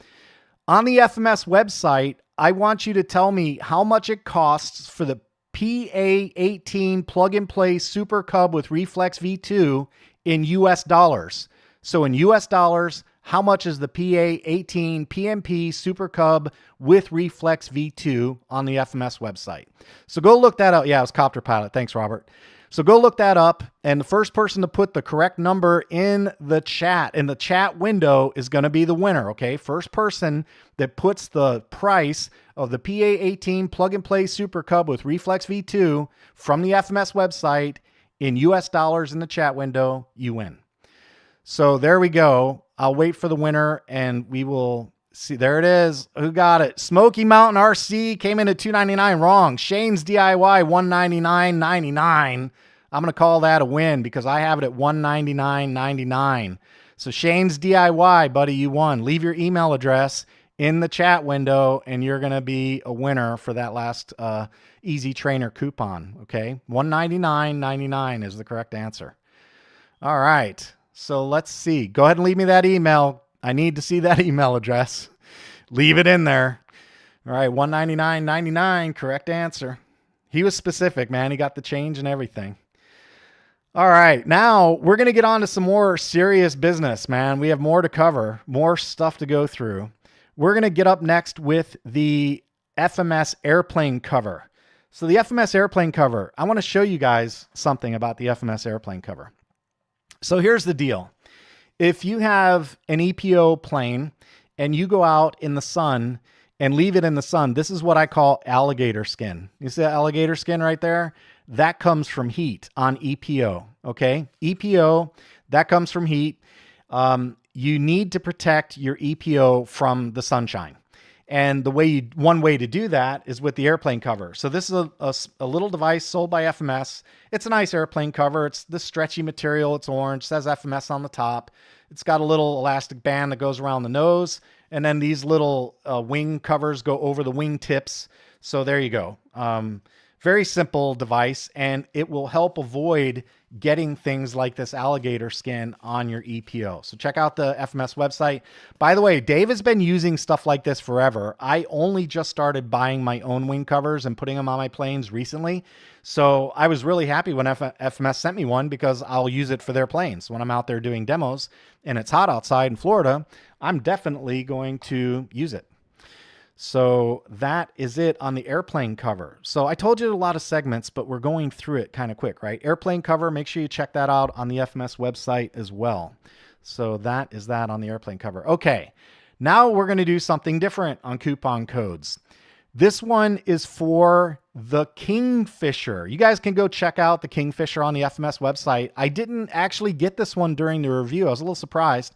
On the FMS website, I want you to tell me how much it costs for the PA-18 plug-and-play Super Cub with Reflex V2 in US dollars. So in US dollars, how much is the PA-18 PMP Super Cub with Reflex V2 on the FMS website? So go look that up. Yeah, it was Copter Pilot. Thanks, Robert. So go look that up, and the first person to put the correct number in the chat window is going to be the winner, okay? First person that puts the price of the PA-18 plug-and-play Super Cub with Reflex V2 from the FMS website in US dollars in the chat window, you win. So there we go. I'll wait for the winner, and we will see. There it is. Who got it? Smoky Mountain RC came in at $299. Wrong. Shane's DIY $199.99. I'm going to call that a win because I have it at $199.99. So Shane's DIY, buddy, you won. Leave your email address in the chat window, and you're going to be a winner for that last Easy Trainer coupon. Okay, $199.99 is the correct answer. All right. So let's see. Go ahead and leave me that email. I need to see that email address. Leave it in there. All right, $199.99, correct answer. He was specific, man. He got the change and everything. All right, now we're going to get on to some more serious business, man. We have more to cover, more stuff to go through. We're going to get up next with the FMS airplane cover. So the FMS airplane cover, I want to show you guys something about the FMS airplane cover. So here's the deal. If you have an EPO plane and you go out in the sun and leave it in the sun, this is what I call alligator skin. You see that alligator skin right there? That comes from heat on EPO, okay? EPO, that comes from heat. You need to protect your EPO from the sunshine. And one way to do that is with the airplane cover. So this is a little device sold by FMS. It's a nice airplane cover. It's the stretchy material. It's orange. It says FMS on the top. It's got a little elastic band that goes around the nose. And then these little wing covers go over the wing tips. So there you go. Very simple device, and it will help avoid getting things like this alligator skin on your EPO. So check out the FMS website. By the way, Dave has been using stuff like this forever. I only just started buying my own wing covers and putting them on my planes recently. So I was really happy when FMS sent me one, because I'll use it for their planes. When I'm out there doing demos and it's hot outside in Florida, I'm definitely going to use it. So that is it on the airplane cover. So I told you a lot of segments, but we're going through it kind of quick, right? Airplane cover, make sure you check that out on the FMS website as well. So that is that on the airplane cover. Okay, now we're going to do something different on coupon codes. This one is for the Kingfisher. You guys can go check out the Kingfisher on the FMS website. I didn't actually get this one during the review. I was a little surprised.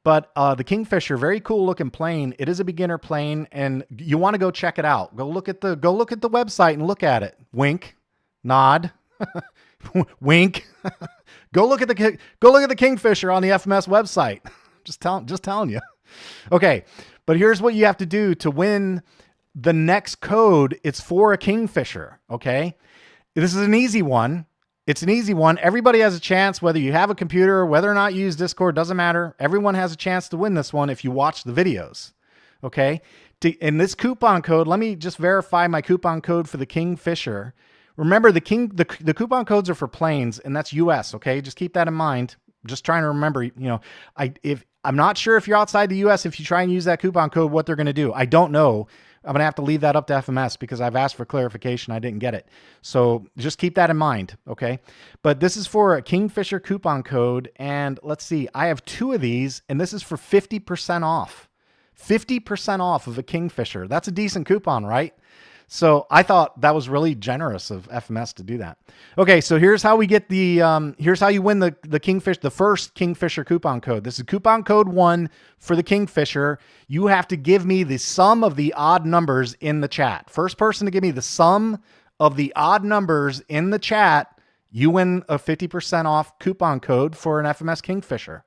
But the Kingfisher, very cool looking plane. It is a beginner plane, and you want to go check it out. Go look at the website and look at it. Wink, nod, wink. Go look at the Kingfisher on the FMS website. Just telling you. Okay, but here's what you have to do to win the next code. It's for a Kingfisher. Okay, this is an easy one. It's an easy one. Everybody has a chance, whether you have a computer, whether or not you use Discord, doesn't matter. Everyone has a chance to win this one if you watch the videos. Okay. In this coupon code, let me just verify my coupon code for the Kingfisher. Remember, the coupon codes are for planes, and that's US. Okay. Just keep that in mind. Just trying to remember, I'm not sure if you're outside the US, if you try and use that coupon code, what they're going to do. I don't know. I'm going to have to leave that up to FMS because I've asked for clarification. I didn't get it. So just keep that in mind. Okay. But this is for a Kingfisher coupon code. And let's see, I have 2 of these, and this is for 50% off. 50% off of a Kingfisher. That's a decent coupon, right? So I thought that was really generous of FMS to do that. Okay, so here's how we get the, here's how you win the Kingfisher, the first Kingfisher coupon code. This is coupon code 1 for the Kingfisher. You have to give me the sum of the odd numbers in the chat. First person to give me the sum of the odd numbers in the chat, you win a 50% off coupon code for an FMS Kingfisher.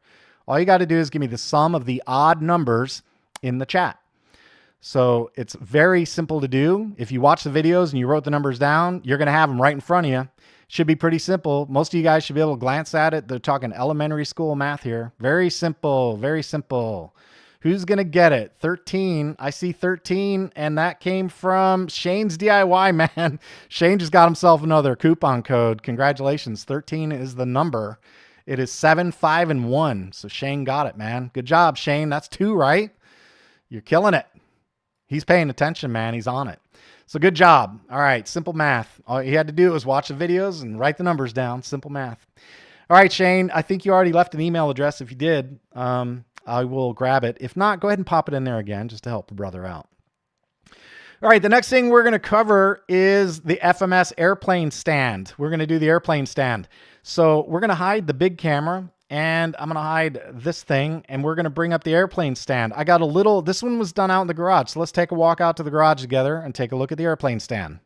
All you got to do is give me the sum of the odd numbers in the chat. So it's very simple to do. If you watch the videos and you wrote the numbers down, you're going to have them right in front of you. Should be pretty simple. Most of you guys should be able to glance at it. They're talking elementary school math here. Very simple, very simple. Who's going to get it? 13. I see 13, and that came from Shane's DIY, man. Shane just got himself another coupon code. Congratulations. 13 is the number. It is 7, 5, and 1. So Shane got it, man. Good job, Shane. That's 2, right? You're killing it. He's paying attention, man. He's on it. So good job. All right. Simple math. All he had to do was watch the videos and write the numbers down. Simple math. All right, Shane, I think you already left an email address. If you did, I will grab it. If not, go ahead and pop it in there again just to help the brother out. All right. The next thing we're going to cover is the FMS airplane stand. We're going to do the airplane stand. So we're going to hide the big camera, and I'm going to hide this thing, and we're going to bring up the airplane stand. I got a little, this one was done out in the garage. So let's take a walk out to the garage together and take a look at the airplane stand.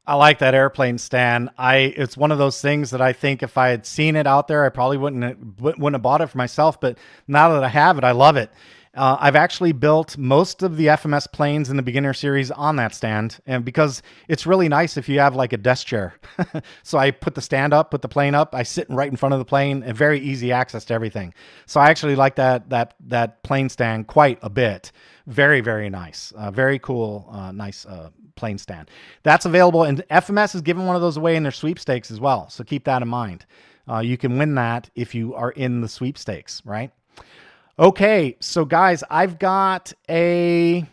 I like that airplane stand. It's one of those things that I think if I had seen it out there, I probably wouldn't have bought it for myself. But now that I have it, I love it. I've actually built most of the FMS planes in the beginner series on that stand, and because it's really nice if you have like a desk chair. So I put the stand up, put the plane up, I sit right in front of the plane, and very easy access to everything. So I actually like that plane stand quite a bit. Very, very nice. Very cool, nice plane stand. That's available, and FMS is giving one of those away in their sweepstakes as well. So keep that in mind. You can win that if you are in the sweepstakes, right? Okay, so guys, I've got a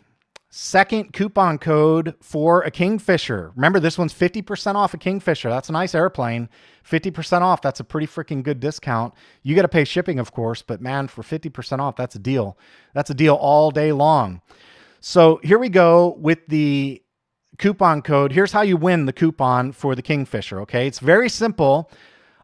second coupon code for a Kingfisher. Remember, this one's 50% off a Kingfisher. That's a nice airplane. 50% off, that's a pretty freaking good discount. You got to pay shipping, of course, but man, for 50% off, that's a deal. That's a deal all day long. So here we go with the coupon code. Here's how you win the coupon for the Kingfisher, okay? It's very simple.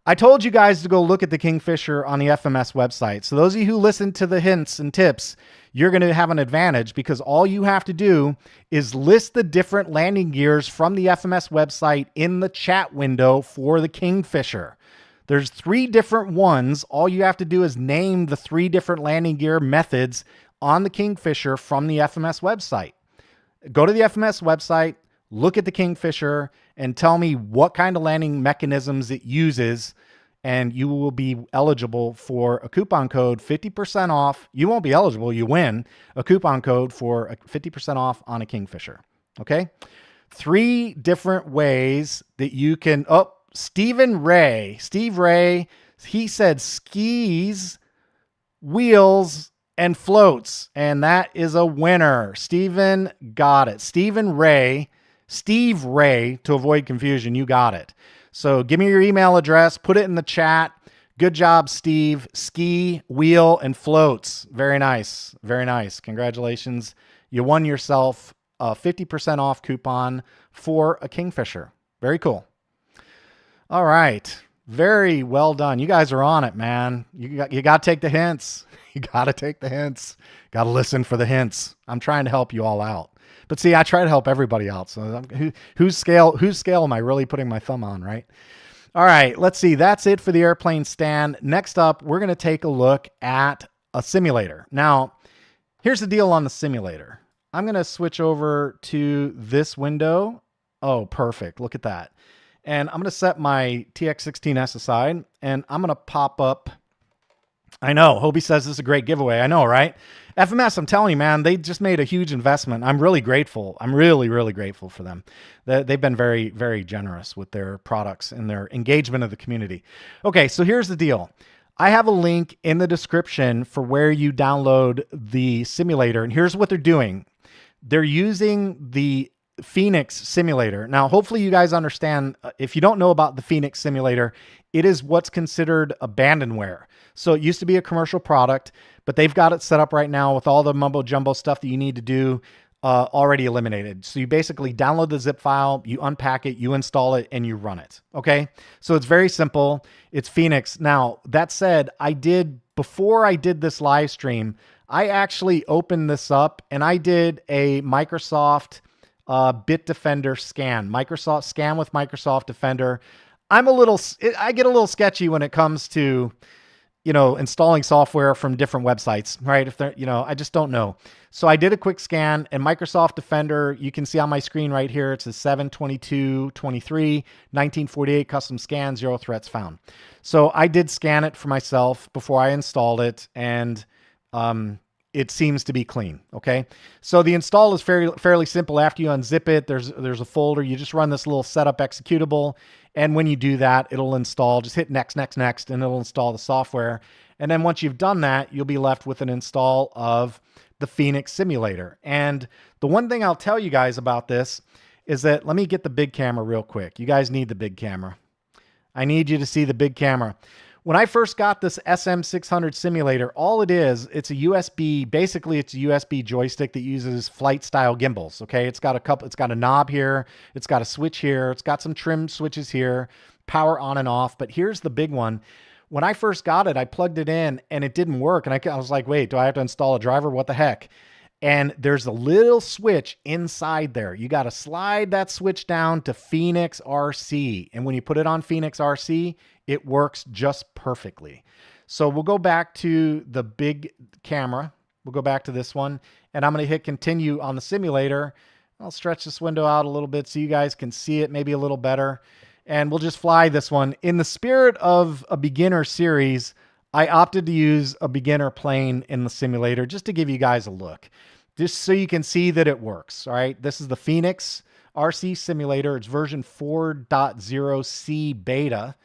I told you guys to go look at the Kingfisher on the FMS website. So those of you who listen to the hints and tips, you're going to have an advantage because all you have to do is list the different landing gears from the FMS website in the chat window for the Kingfisher. There's 3 different ones. All you have to do is name the 3 different landing gear methods on the Kingfisher from the FMS website. Go to the FMS website, look at the Kingfisher, and tell me what kind of landing mechanisms it uses, and you will be eligible for a coupon code 50% off. You won't be eligible, you win a coupon code for a 50% off on a Kingfisher. Okay? 3 different ways that you can, Steve Ray, he said skis, wheels, and floats, and that is a winner. Steven got it. Steve Ray, to avoid confusion, you got it. So give me your email address, put it in the chat. Good job, Steve. Ski, wheel, and floats. Very nice. Very nice. Congratulations. You won yourself a 50% off coupon for a Kingfisher. Very cool. All right. Very well done. You guys are on it, man. You got to take the hints. You got to take the hints. Got to listen for the hints. I'm trying to help you all out. But see, I try to help everybody out. So whose scale am I really putting my thumb on, right? All right, let's see. That's it for the airplane stand. Next up, we're going to take a look at a simulator. Now, here's the deal on the simulator. I'm going to switch over to this window. Oh, perfect. Look at that. And I'm going to set my TX16S aside, and I'm going to pop up. I know, Hobie says this is a great giveaway. I know, right? FMS, I'm telling you, man, they just made a huge investment. I'm really grateful. I'm really, really grateful for them. They've been very, very generous with their products and their engagement of the community. Okay, so here's the deal. I have a link in the description for where you download the simulator, and here's what they're doing. They're using the Phoenix simulator. Now, hopefully you guys understand, if you don't know about the Phoenix simulator, it is what's considered abandonware. So it used to be a commercial product, but they've got it set up right now with all the mumbo jumbo stuff that you need to do already eliminated. So you basically download the zip file, you unpack it, you install it, and you run it. Okay. So it's very simple. It's Phoenix. Now, that said, before I did this live stream, I actually opened this up and I did a Microsoft Bitdefender scan, Microsoft scan with Microsoft Defender. I get a little sketchy when it comes to, installing software from different websites, right? If they're, I just don't know. So I did a quick scan, and Microsoft Defender, you can see on my screen right here, it's a 7/22/23, 1948 custom scan, 0 threats found. So I did scan it for myself before I installed it, and it seems to be clean. Okay. So the install is fairly simple. After you unzip it, there's a folder. You just run this little setup executable. And when you do that, it'll install, just hit next, next, next, and it'll install the software. And then once you've done that, you'll be left with an install of the Phoenix simulator. And the one thing I'll tell you guys about this is that, let me get the big camera real quick. You guys need the big camera. I need you to see the big camera. When I first got this SM600 simulator, all it is, it's a USB, basically it's a USB joystick that uses flight style gimbals. Okay. It's got a knob here. It's got a switch here. It's got some trim switches here, power on and off. But here's the big one. When I first got it, I plugged it in and it didn't work. And I was like, wait, do I have to install a driver? What the heck? And there's a little switch inside there. You got to slide that switch down to Phoenix RC. And when you put it on Phoenix RC, it works just perfectly. So we'll go back to the big camera We'll go back to this one, and I'm going to hit continue on the simulator. I'll stretch this window out a little bit so you guys can see it maybe a little better. And we'll just fly this one. In the spirit of a beginner series, I opted to use a beginner plane in the simulator just to give you guys a look, just so you can see that it works. All right. This is the Phoenix RC simulator. It's version 4.0C beta.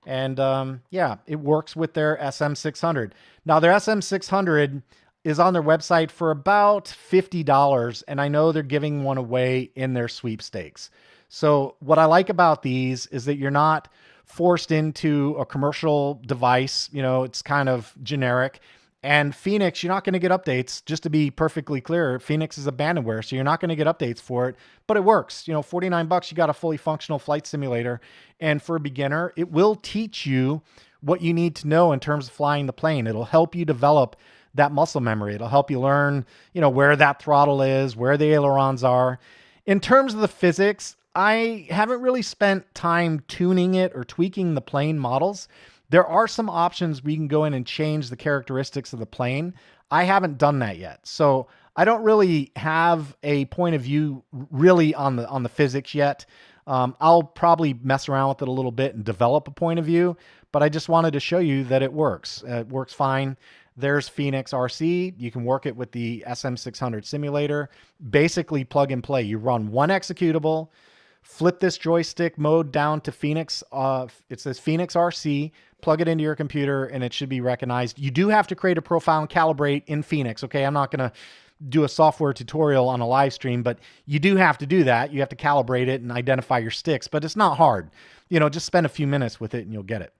And yeah, it works with their SM600. Now their SM600 is on their website for about $50. And I know they're giving one away in their sweepstakes. So what I like about these is that you're not forced into a commercial device. You know, it's kind of generic. And Phoenix, you're not going to get updates. Just to be perfectly clear, Phoenix is abandonware, so you're not going to get updates for it, but it works. You know, $49, you got a fully functional flight simulator. And for a beginner, it will teach you what you need to know in terms of flying the plane. It'll help you develop that muscle memory. It'll help you learn, you know, where that throttle is, where the ailerons are. In terms of the physics, I haven't really spent time tuning it or tweaking the plane models. There are some options where you can go in and change the characteristics of the plane. I haven't done that yet. So I don't really have a point of view really on the physics yet. I'll probably mess around with it a little bit and develop a point of view, but I just wanted to show you that it works. It works fine. There's Phoenix RC. You can work it with the SM600 simulator. Basically plug and play. You run one executable, flip this joystick mode down to Phoenix. It says Phoenix RC, plug it into your computer, and it should be recognized. You do have to create a profile and calibrate in Phoenix. Okay, I'm not going to do a software tutorial on a live stream, but you do have to do that. You have to calibrate it and identify your sticks, but it's not hard. You know, just spend a few minutes with it and you'll get it.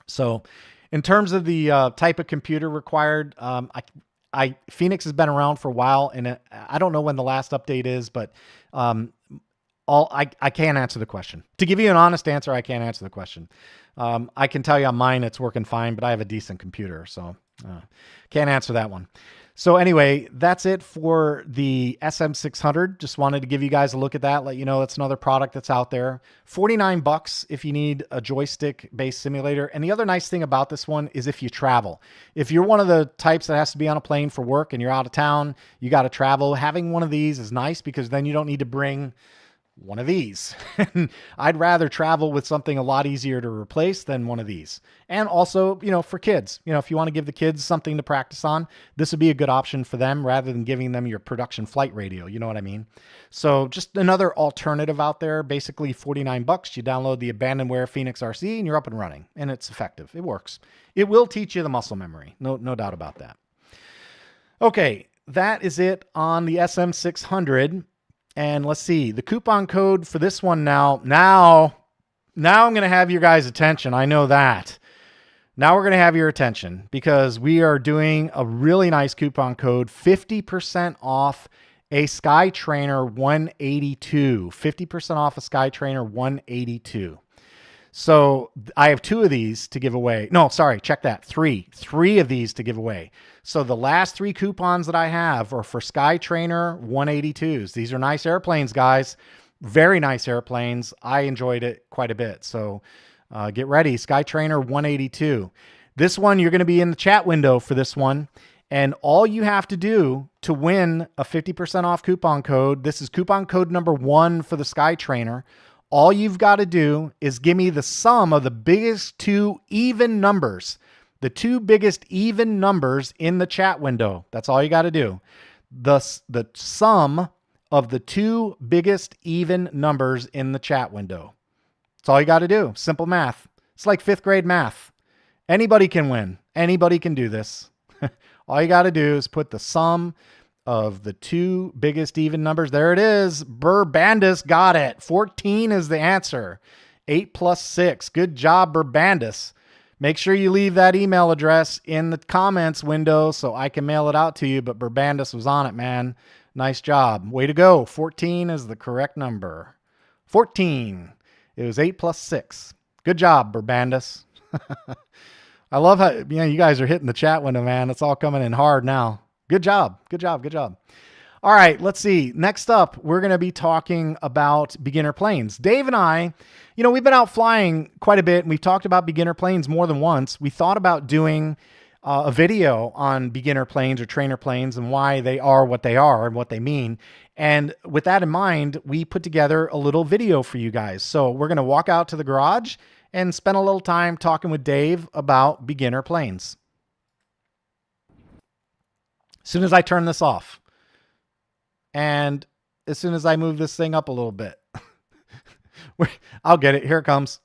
So in terms of the type of computer required, Phoenix has been around for a while, and I don't know when the last update is, but I can't answer the question. To give you an honest answer, I can't answer the question. I can tell you on mine it's working fine, but I have a decent computer, so can't answer that one. So anyway, that's it for the SM600. Just wanted to give you guys a look at that, let you know it's another product that's out there. $49 if you need a joystick-based simulator. And the other nice thing about this one is if you travel. If you're one of the types that has to be on a plane for work and you're out of town, you got to travel, having one of these is nice because then you don't need to bring one of these. I'd rather travel with something a lot easier to replace than one of these. And also, you know, for kids, you know, if you want to give the kids something to practice on, this would be a good option for them rather than giving them your production flight radio. You know what I mean? So just another alternative out there, basically $49. You download the abandonware Phoenix RC and you're up and running, and it's effective. It works. It will teach you the muscle memory. No doubt about that. Okay. That is it on the SM600. And let's see, the coupon code for this one now I'm going to have your guys' attention. I know that. Now we're going to have your attention because we are doing a really nice coupon code, 50% off a Skytrainer 182. 50% off a Skytrainer 182. So I have 2 of these to give away. No, sorry, check that. 3 of these to give away. So the last 3 coupons that I have are for Skytrainer 182s. These are nice airplanes, guys. Very nice airplanes. I enjoyed it quite a bit. So get ready. Skytrainer 182. This one, you're going to be in the chat window for this one. And all you have to do to win a 50% off coupon code, this is coupon code number 1 for the Skytrainer. All you've got to do is give me the sum of the biggest 2 even numbers. The 2 biggest even numbers in the chat window. That's all you got to do. The sum of the 2 biggest even numbers in the chat window. That's all you got to do. Simple math. It's like 5th grade math. Anybody can win. Anybody can do this. All you got to do is put the sum of the 2 biggest even numbers. There it is. Burbandus got it. 14 is the answer. 8 plus 6. Good job, Burbandus. Make sure you leave that email address in the comments window so I can mail it out to you, but Burbandus was on it, man. Nice job. Way to go. 14 is the correct number. 14. It was 8 plus 6. Good job, Burbandus. I love how you guys are hitting the chat window, man. It's all coming in hard now. Good job. Good job. Good job. All right, let's see. Next up, we're going to be talking about beginner planes. Dave and I, we've been out flying quite a bit, and we've talked about beginner planes more than once. We thought about doing a video on beginner planes or trainer planes and why they are what they are and what they mean. And with that in mind, we put together a little video for you guys. So we're going to walk out to the garage and spend a little time talking with Dave about beginner planes. As soon as I turn this off, and as soon as I move this thing up a little bit, I'll get it. Here it comes.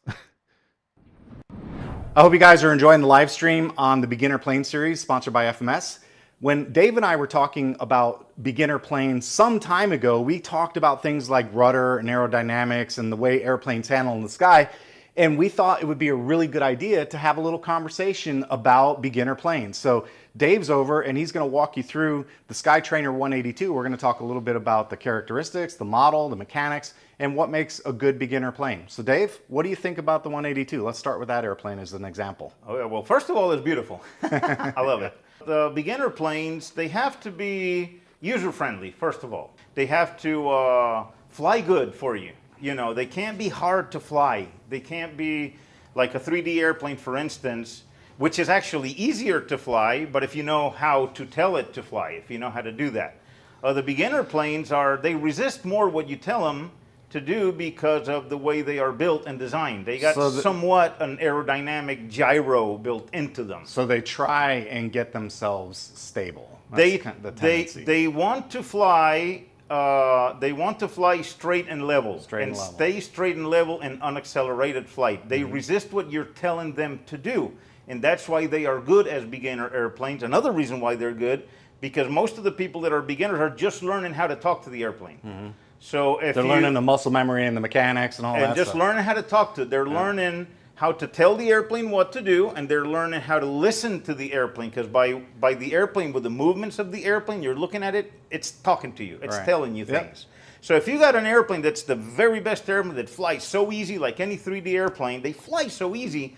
I hope you guys are enjoying the live stream on the Beginner Plane Series sponsored by FMS. When Dave and I were talking about beginner planes some time ago, we talked about things like rudder and aerodynamics and the way airplanes handle in the sky. And we thought it would be a really good idea to have a little conversation about beginner planes. So Dave's over and he's going to walk you through the Skytrainer 182. We're going to talk a little bit about the characteristics, the model, the mechanics, and what makes a good beginner plane. So Dave, what do you think about the 182? Let's start with that airplane as an example. Oh, yeah. Well, first of all, it's beautiful. I love it. The beginner planes, they have to be user-friendly, first of all. They have to fly good for you. You know, they can't be hard to fly. They can't be like a 3D airplane, for instance, which is actually easier to fly, but if you know how to tell it to fly, if you know how to do that. The beginner planes they resist more what you tell them to do because of the way they are built and designed. They got somewhat an aerodynamic gyro built into them. So they try and get themselves stable. They want to fly. They want to fly straight and level, stay straight and level in unaccelerated flight. They resist what you're telling them to do, and that's why they are good as beginner airplanes. Another reason why they're good, because most of the people that are beginners are just learning how to talk to the airplane. So if they're learning the muscle memory and the mechanics and all that stuff. And just learning how to talk to it. They're learning how to tell the airplane what to do, and they're learning how to listen to the airplane, because by the airplane, with the movements of the airplane, you're looking at it, it's talking to you, it's telling you things. So if you got an airplane that's the very best airplane that flies so easy, like any 3D airplane, they fly so easy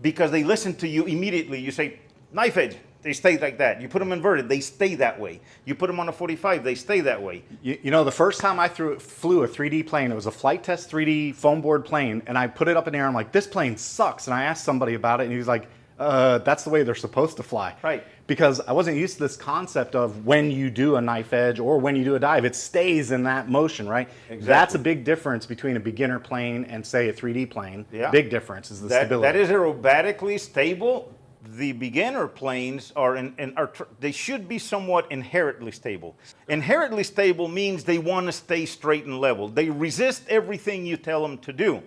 because they listen to you immediately. You say, knife edge, they stay like that. You put them inverted, they stay that way. You put them on a 45, they stay that way. You know, the first time I flew a 3D plane, it was a flight test 3D foam board plane, and I put it up in the air, I'm like, this plane sucks. And I asked somebody about it, and he was like, that's the way they're supposed to fly. Right. Because I wasn't used to this concept of when you do a knife edge or when you do a dive, it stays in that motion, right? Exactly. That's a big difference between a beginner plane and, say, a 3D plane. Yeah. Big difference is the stability. That is aerobatically stable. The beginner planes they should be somewhat inherently stable. Inherently stable means they want to stay straight and level. They resist everything you tell them to do.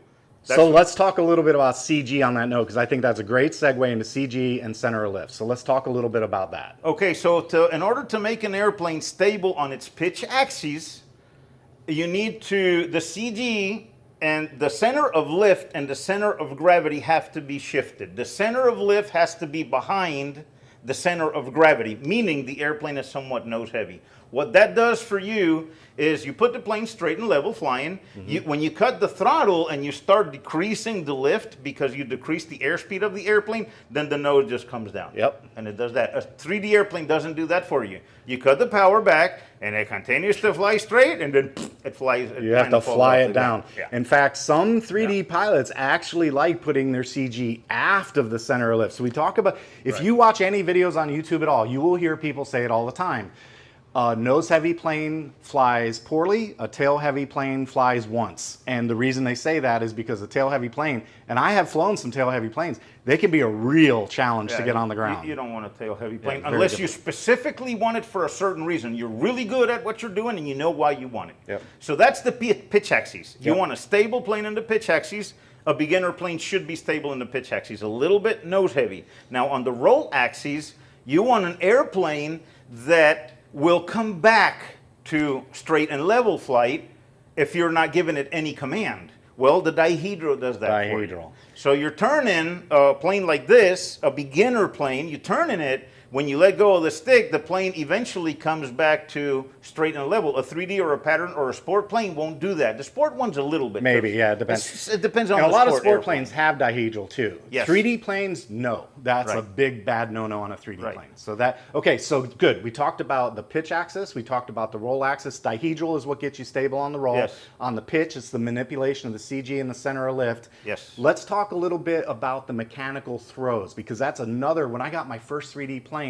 So let's talk a little bit about CG on that note, because I think that's a great segue into CG and center of lift. So let's talk a little bit about that. Okay, so in order to make an airplane stable on its pitch axis, you need the CG and the center of lift and the center of gravity have to be shifted. The center of lift has to be behind the center of gravity, meaning the airplane is somewhat nose heavy. What that does for you is you put the plane straight and level flying. When you cut the throttle and you start decreasing the lift because you decrease the airspeed of the airplane, then the nose just comes down. Yep. And it does that. A 3D airplane doesn't do that for you. You cut the power back and it continues to fly straight, and then it flies. You have to fly it down. Yeah. In fact, some 3D pilots actually like putting their CG aft of the center of lift. So we talk about, if you watch any videos on YouTube at all, you will hear people say it all the time. A nose-heavy plane flies poorly, a tail-heavy plane flies once. And the reason they say that is because a tail-heavy plane, and I have flown some tail-heavy planes, they can be a real challenge to get on the ground. You don't want a tail-heavy plane unless you specifically want it for a certain reason. You're really good at what you're doing and you know why you want it. Yep. So that's the pitch axis. You want a stable plane in the pitch axis. A beginner plane should be stable in the pitch axis, a little bit nose-heavy. Now on the roll axis, you want an airplane that will come back to straight and level flight if you're not giving it any command. Well, the dihedral does that for you. So you're turning a plane like this, a beginner plane, you're turning it When you let go of the stick, the plane eventually comes back to straight and level. A 3D or a pattern or a sport plane won't do that. The sport one's a little bit. Maybe, yeah, it depends. It depends on and the a lot of sport airplane. planes have dihedral too. Yes. 3D planes, no. That's a Right. big bad no-no on a 3D Right. plane. So that, okay, so good. We talked about the pitch axis. We talked about the roll axis. Dihedral is what gets you stable on the roll. Yes. On the pitch, it's the manipulation of the CG in the center of lift. Yes. Let's talk a little bit about the mechanical throws, because that's another, when I got my first 3D plane,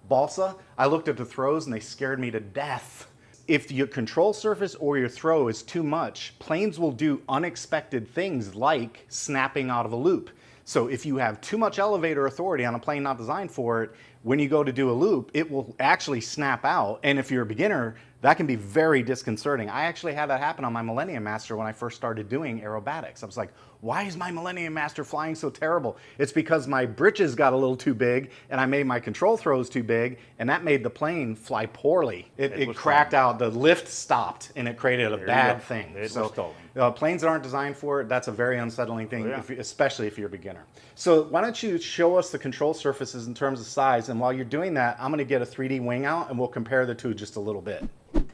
balsa, I looked at the throws and they scared me to death. If your control surface or your throw is too much, planes will do unexpected things like snapping out of a loop. So if you have too much elevator authority on a plane not designed for it, when you go to do a loop, it will actually snap out. And if you're a beginner, that can be very disconcerting. I actually had that happen on my Millennium Master when I first started doing aerobatics. I was like, why is my Millennium Master flying so terrible? It's because my britches got a little too big and I made my control throws too big, and that made the plane fly poorly. It cracked out, the lift stopped, and it created a bad thing. It so was stalling. planes that aren't designed for it, that's a very unsettling thing, Yeah. especially if you're a beginner. So why don't you show us the control surfaces in terms of size, and while you're doing that, I'm gonna get a 3D wing out and we'll compare the two just a little bit.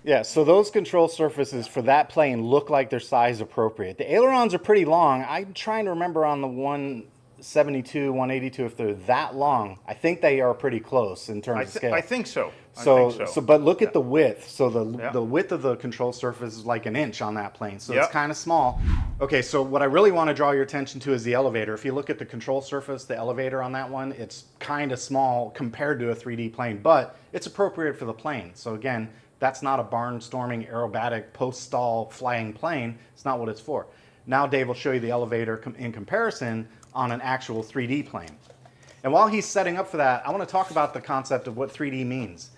Yeah, so those control surfaces for that plane look like they're size appropriate. The ailerons are pretty long. I'm trying to remember on the 172, 182 if they're that long. I think they are pretty close in terms of scale. I think so. But look at the width. So the width of the control surface is like an inch on that plane. So it's kind of small. Okay, so what I really want to draw your attention to is the elevator. If you look at the control surface, the elevator on that one, it's kind of small compared to a 3D plane, but it's appropriate for the plane. So again, that's not a barnstorming aerobatic post-stall flying plane. It's not what it's for. Now Dave will show you the elevator in comparison on an actual 3D plane. And while he's setting up for that, I want to talk about the concept of what 3D means.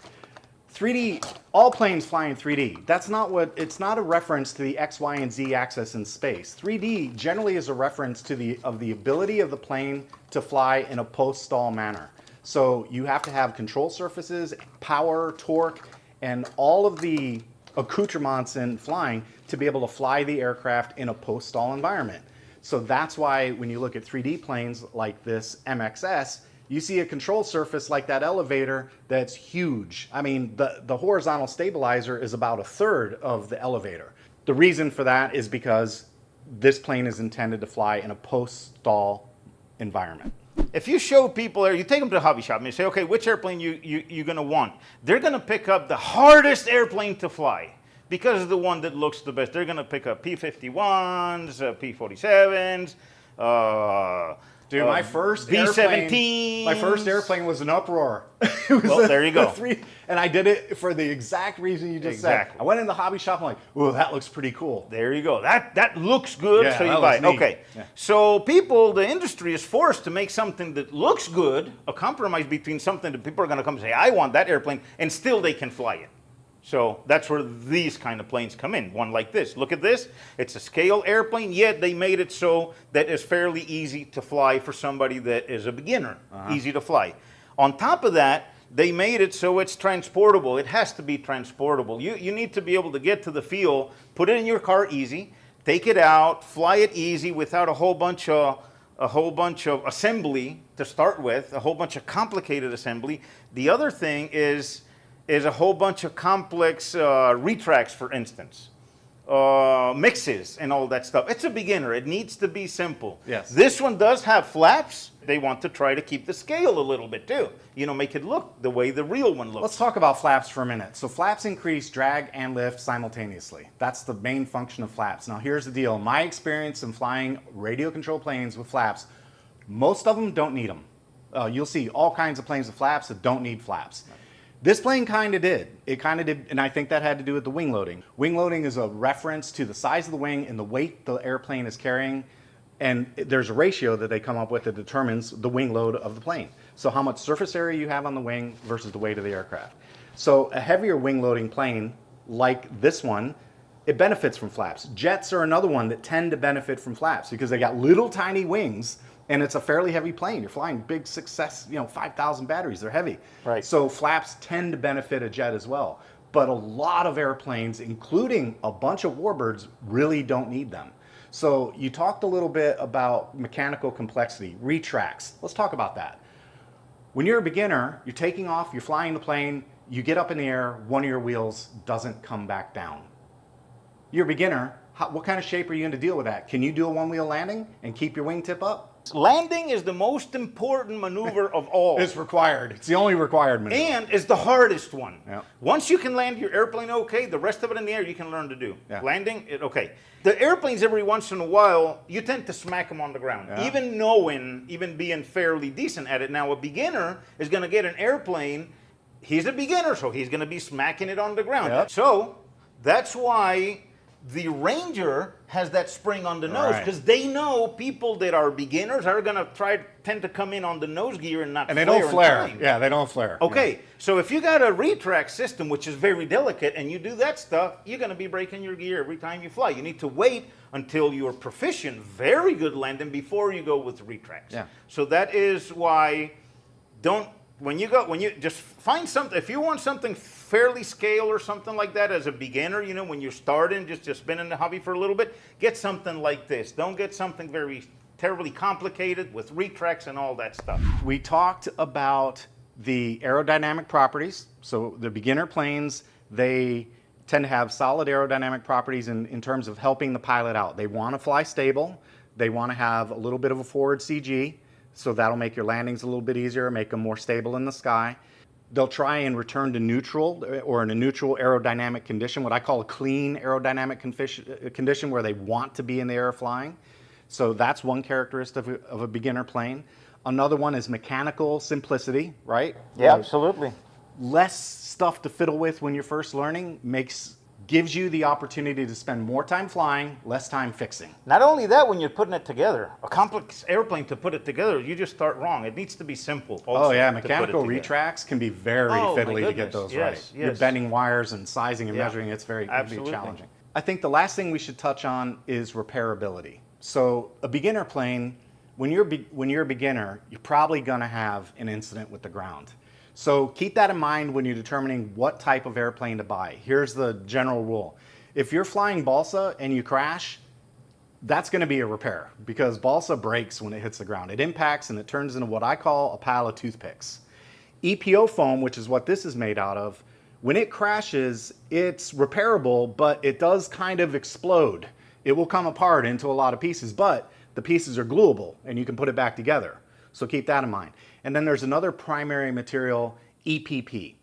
3D, all planes fly in 3D. That's not what, it's not a reference to the X, Y, and Z axis in space. 3D generally is a reference to the ability of the plane to fly in a post-stall manner. So you have to have control surfaces, power, torque, and all of the accoutrements in flying to be able to fly the aircraft in a post-stall environment. So that's why when you look at 3D planes like this MXS, you see a control surface like that elevator that's huge. I mean, the horizontal stabilizer is about a third of the elevator. The reason for that is because this plane is intended to fly in a post-stall environment. If you show people, or you take them to a hobby shop and you say, okay, which airplane you're going to want? They're going to pick up the hardest airplane to fly because it's the one that looks the best. They're going to pick up P-51s, P-47s, Dude, my first B-17s. My first airplane was an uproar. Well, there you go. And I did it for the exact reason you just said. I went in the hobby shop, I'm like, "Ooh, that looks pretty cool." There you go. That looks good, Yeah, so you that buy looks it. neat. Okay. Yeah. So people, the industry is forced to make something that looks good, a compromise between something that people are going to come and say, I want that airplane, and still they can fly it. So that's where these kind of planes come in. One like this. Look at this. It's a scale airplane, yet they made it so that it's fairly easy to fly for somebody that is a beginner. Easy to fly. On top of that, they made it so it's transportable. It has to be transportable. You need to be able to get to the field, put it in your car easy, take it out, fly it easy without a whole bunch of assembly to start with, a whole bunch of complicated assembly. The other thing is a whole bunch of complex retracts, for instance, mixes and all that stuff. It's a beginner. It needs to be simple. Yes. This one does have flaps. They want to try to keep the scale a little bit too. You know, make it look the way the real one looks. Let's talk about flaps for a minute. So flaps increase drag and lift simultaneously. That's the main function of flaps. Now here's the deal. My experience in flying radio control planes with flaps, most of them don't need them. You'll see all kinds of planes with flaps that don't need flaps. This plane kind of did. It kind of did, and I think that had to do with the wing loading. Wing loading is a reference to the size of the wing and the weight the airplane is carrying, and there's a ratio that they come up with that determines the wing load of the plane. So how much surface area you have on the wing versus the weight of the aircraft. So a heavier wing loading plane like this one, it benefits from flaps. Jets are another one that tend to benefit from flaps because they got little tiny wings. And it's a fairly heavy plane. You're flying big success, 5,000 batteries. They're heavy. Right. So flaps tend to benefit a jet as well. But a lot of airplanes, including a bunch of warbirds, really don't need them. So you talked a little bit about mechanical complexity, retracts. Let's talk about that. When you're a beginner, you're taking off, you're flying the plane, you get up in the air, one of your wheels doesn't come back down. You're a beginner, what kind of shape are you going to deal with that? Can you do a one-wheel landing and keep your wingtip up? Landing is the most important maneuver of all. It's required. It's the only required maneuver. And it's the hardest one. Yep. Once you can land your airplane okay, the rest of it in the air you can learn to do. Yeah. Landing, okay. The airplanes, every once in a while, you tend to smack them on the ground. Yeah. Even being fairly decent at it. Now, a beginner is going to get an airplane. He's a beginner, so he's going to be smacking it on the ground. Yep. So that's why the Ranger has that spring on the nose, because they know people that are beginners are going to tend to come in on the nose gear and not and they don't flare. time. Yeah, they don't flare. Okay, Yeah. so if you got a retract system, which is very delicate, and you do that stuff, you're going to be breaking your gear every time you fly. You need to wait until you're proficient, very good landing, before you go with retracts. Yeah. So that is why when you just find something, if you want something fairly scale or something like that as a beginner, when you're starting, just been in the hobby for a little bit, get something like this. Don't get something very terribly complicated with retracts and all that stuff. We talked about the aerodynamic properties. So the beginner planes, they tend to have solid aerodynamic properties in terms of helping the pilot out. They want to fly stable. They want to have a little bit of a forward CG. So that'll make your landings a little bit easier, make them more stable in the sky. They'll try and return to neutral or in a neutral aerodynamic condition, what I call a clean aerodynamic condition where they want to be in the air flying. So that's one characteristic of a beginner plane. Another one is mechanical simplicity, right? Yeah, absolutely. Less stuff to fiddle with when you're first learning gives you the opportunity to spend more time flying, less time fixing. Not only that, when you're putting it together, a complex airplane to put it together, you just start wrong. It needs to be simple. Oh yeah, mechanical retracts can be very fiddly to get those right. Yes. You're bending wires and sizing and measuring. It's very challenging. I think the last thing we should touch on is repairability. So a beginner plane, when you're a beginner, you're probably going to have an incident with the ground. So keep that in mind when you're determining what type of airplane to buy. Here's the general rule. If you're flying balsa and you crash, that's going to be a repair because balsa breaks when it hits the ground. It impacts and it turns into what I call a pile of toothpicks. EPO foam, which is what this is made out of, when it crashes, it's repairable, but it does kind of explode. It will come apart into a lot of pieces, but the pieces are gluable and you can put it back together. So keep that in mind. And then there's another primary material, EPP.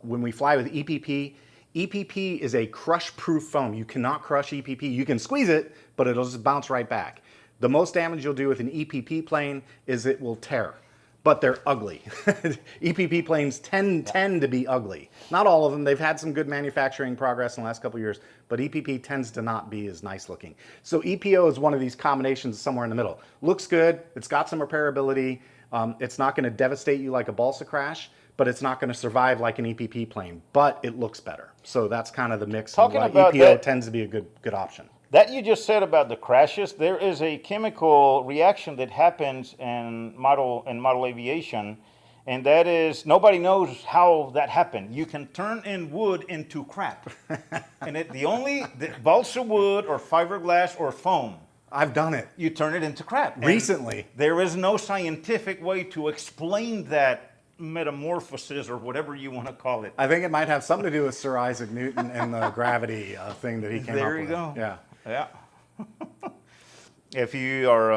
When we fly with EPP, EPP is a crush-proof foam. You cannot crush EPP. You can squeeze it, but it'll just bounce right back. The most damage you'll do with an EPP plane is it will tear, but they're ugly. EPP planes tend to be ugly. Not all of them. They've had some good manufacturing progress in the last couple of years, but EPP tends to not be as nice looking. So EPO is one of these combinations somewhere in the middle. Looks good. It's got some repairability. It's not going to devastate you like a balsa crash, but it's not going to survive like an EPP plane, but it looks better. So that's kind of the mix. Talking why about EPO that, tends to be a good option. That you just said about the crashes, there is a chemical reaction that happens in model aviation, and that is, nobody knows how that happened. You can turn in wood into crap. And the balsa wood or fiberglass or foam, I've done it. you turn it into crap. Recently. And there is no scientific way to explain that metamorphosis or whatever you want to call it. I think it might have something to do with Sir Isaac Newton and the gravity thing that he came up with. There you go. Yeah. Yeah. If you are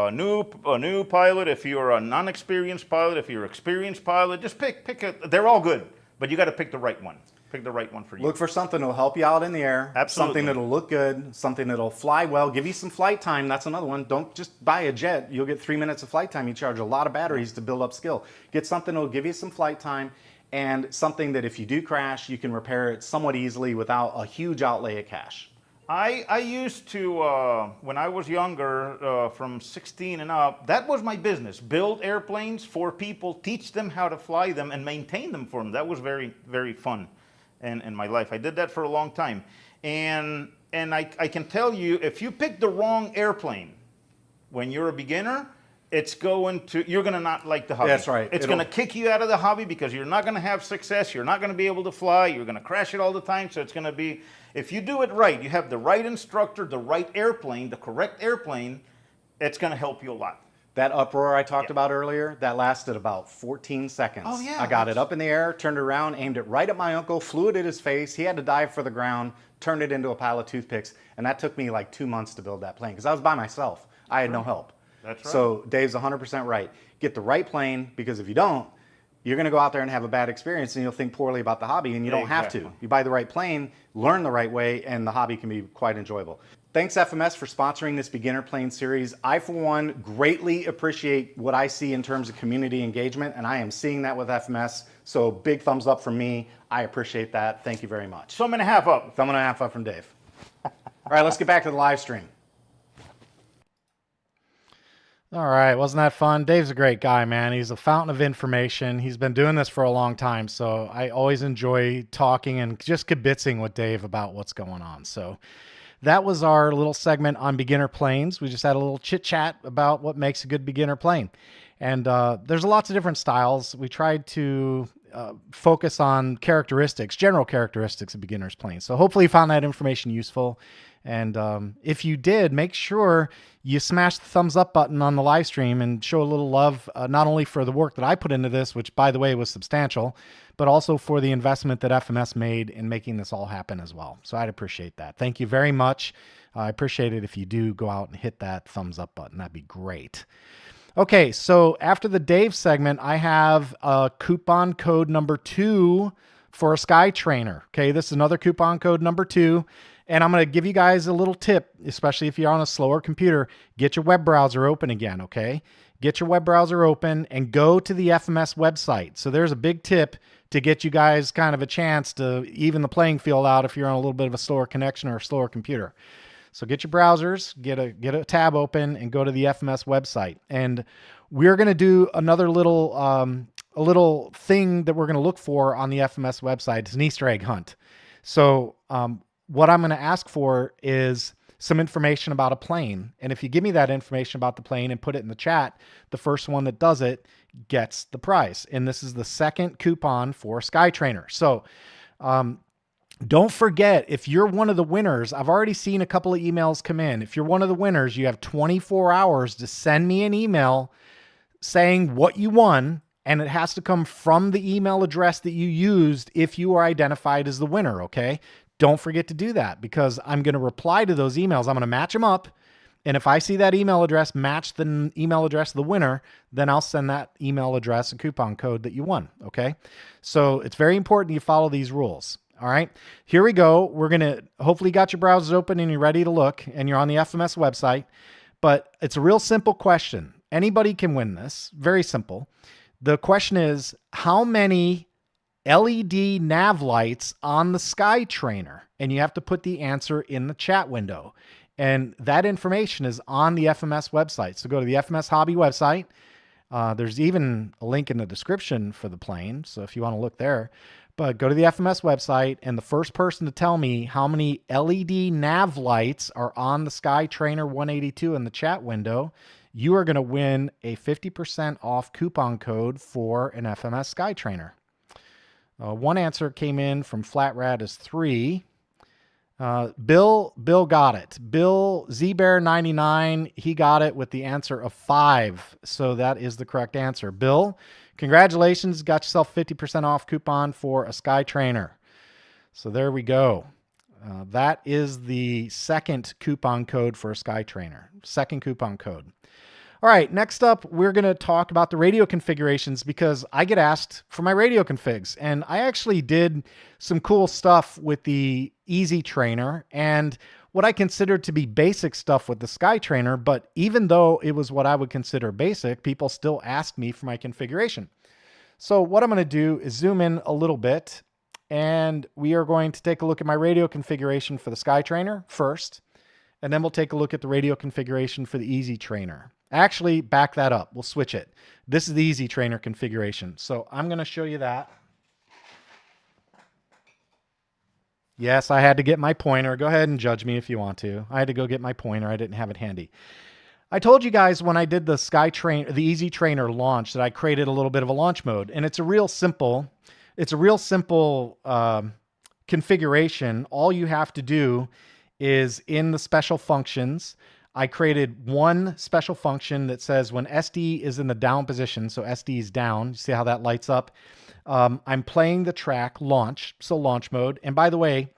a new pilot, if you're a non-experienced pilot, if you're an experienced pilot, just pick a. They're all good, but you got to pick the right one. Pick the right one for you. Look for something that'll help you out in the air. Absolutely. Something that'll look good. Something that'll fly well. Give you some flight time. That's another one. Don't just buy a jet. You'll get 3 minutes of flight time. You charge a lot of batteries to build up skill. Get something that'll give you some flight time and something that if you do crash, you can repair it somewhat easily without a huge outlay of cash. I used to, when I was younger, from 16 and up, that was my business. Build airplanes for people, teach them how to fly them, and maintain them for them. That was very, very fun in my life. I did that for a long time. And I can tell you, if you pick the wrong airplane when you're a beginner, you're going to not like the hobby. That's right. It's going to kick you out of the hobby because you're not going to have success. You're not going to be able to fly. You're going to crash it all the time. So it's going to be, if you do it right, you have the right instructor, the right airplane, the correct airplane, it's going to help you a lot. That uproar I talked about earlier, that lasted about 14 seconds. Oh, yeah, I got it up in the air, turned it around, aimed it right at my uncle, flew it at his face. He had to dive for the ground, turned it into a pile of toothpicks. And that took me like 2 months to build that plane because I was by myself. I had no help. That's right. So Dave's 100% right. Get the right plane, because if you don't, you're going to go out there and have a bad experience and you'll think poorly about the hobby, and you don't have to. You buy the right plane, learn the right way, and the hobby can be quite enjoyable. Thanks FMS for sponsoring this beginner plane series. I, for one, greatly appreciate what I see in terms of community engagement, and I am seeing that with FMS. So big thumbs up from me. I appreciate that. Thank you very much. Thumb and a half up. Thumb and a half up from Dave. All right, let's get back to the live stream. All right, wasn't that fun? Dave's a great guy, man. He's a fountain of information. He's been doing this for a long time, so I always enjoy talking and just kibitzing with Dave about what's going on. So that was our little segment on beginner planes. We just had a little chit chat about what makes a good beginner plane. And there's lots of different styles. We tried to focus on characteristics, general characteristics of beginner's planes. So hopefully you found that information useful. And if you did, make sure you smash the thumbs up button on the live stream and show a little love, not only for the work that I put into this, which by the way was substantial, but also for the investment that FMS made in making this all happen as well. So I'd appreciate that. Thank you very much. I appreciate it if you do go out and hit that thumbs up button. That'd be great. Okay, so after the Dave segment, I have a coupon code number 2 for a Sky Trainer. Okay, this is another coupon code number 2. And I'm going to give you guys a little tip, especially if you're on a slower computer. Get your web browser open again, okay? Get your web browser open and go to the FMS website. So there's a big tip to get you guys kind of a chance to even the playing field out if you're on a little bit of a slower connection or a slower computer. So get your browsers, get a tab open, and go to the FMS website. And we're going to do another little a little thing that we're going to look for on the FMS website. It's an Easter egg hunt. So what I'm going to ask for is some information about a plane. And if you give me that information about the plane and put it in the chat, the first one that does it gets the prize. And this is the second coupon for Sky Trainer. So don't forget, if you're one of the winners, I've already seen a couple of emails come in. If you're one of the winners, you have 24 hours to send me an email saying what you won. And it has to come from the email address that you used if you are identified as the winner, okay? Don't forget to do that, because I'm going to reply to those emails. I'm going to match them up. And if I see that email address match the email address of the winner, then I'll send that email address a coupon code that you won, okay? So it's very important you follow these rules, all right? Here we go. We're going to, hopefully you got your browsers open and you're ready to look and you're on the FMS website. But it's a real simple question. Anybody can win this. Very simple. The question is, how many LED nav lights on the Sky Trainer? And you have to put the answer in the chat window. And that information is on the FMS website. So go to the FMS Hobby website. There's even a link in the description for the plane, so if you want to look there. But go to the FMS website, and the first person to tell me how many LED nav lights are on the Sky Trainer 182 in the chat window, you are going to win a 50% off coupon code for an FMS Sky Trainer. One answer came in from Flatrat as 3. Bill got it. Bill ZBear99, he got it with the answer of 5. So that is the correct answer. Bill, congratulations. Got yourself 50% off coupon for a Sky Trainer. So there we go. That is the second coupon code for a Sky Trainer. Second coupon code. All right, next up, we're going to talk about the radio configurations, because I get asked for my radio configs. And I actually did some cool stuff with the Easy Trainer and what I considered to be basic stuff with the Sky Trainer. But even though it was what I would consider basic, people still ask me for my configuration. So what I'm going to do is zoom in a little bit, and we are going to take a look at my radio configuration for the Sky Trainer first. And then we'll take a look at the radio configuration for the Easy Trainer. Actually, back that up. We'll switch it. This is the Easy Trainer configuration. So I'm going to show you that. Yes, I had to get my pointer. Go ahead and judge me if you want to. I had to go get my pointer. I didn't have it handy. I told you guys when I did the the Easy Trainer launch that I created a little bit of a launch mode, and it's a real simple configuration. All you have to do is in the special functions, I created one special function that says when SD is in the down position, so SD is down, you see how that lights up? I'm playing the track launch, so launch mode. And by the way,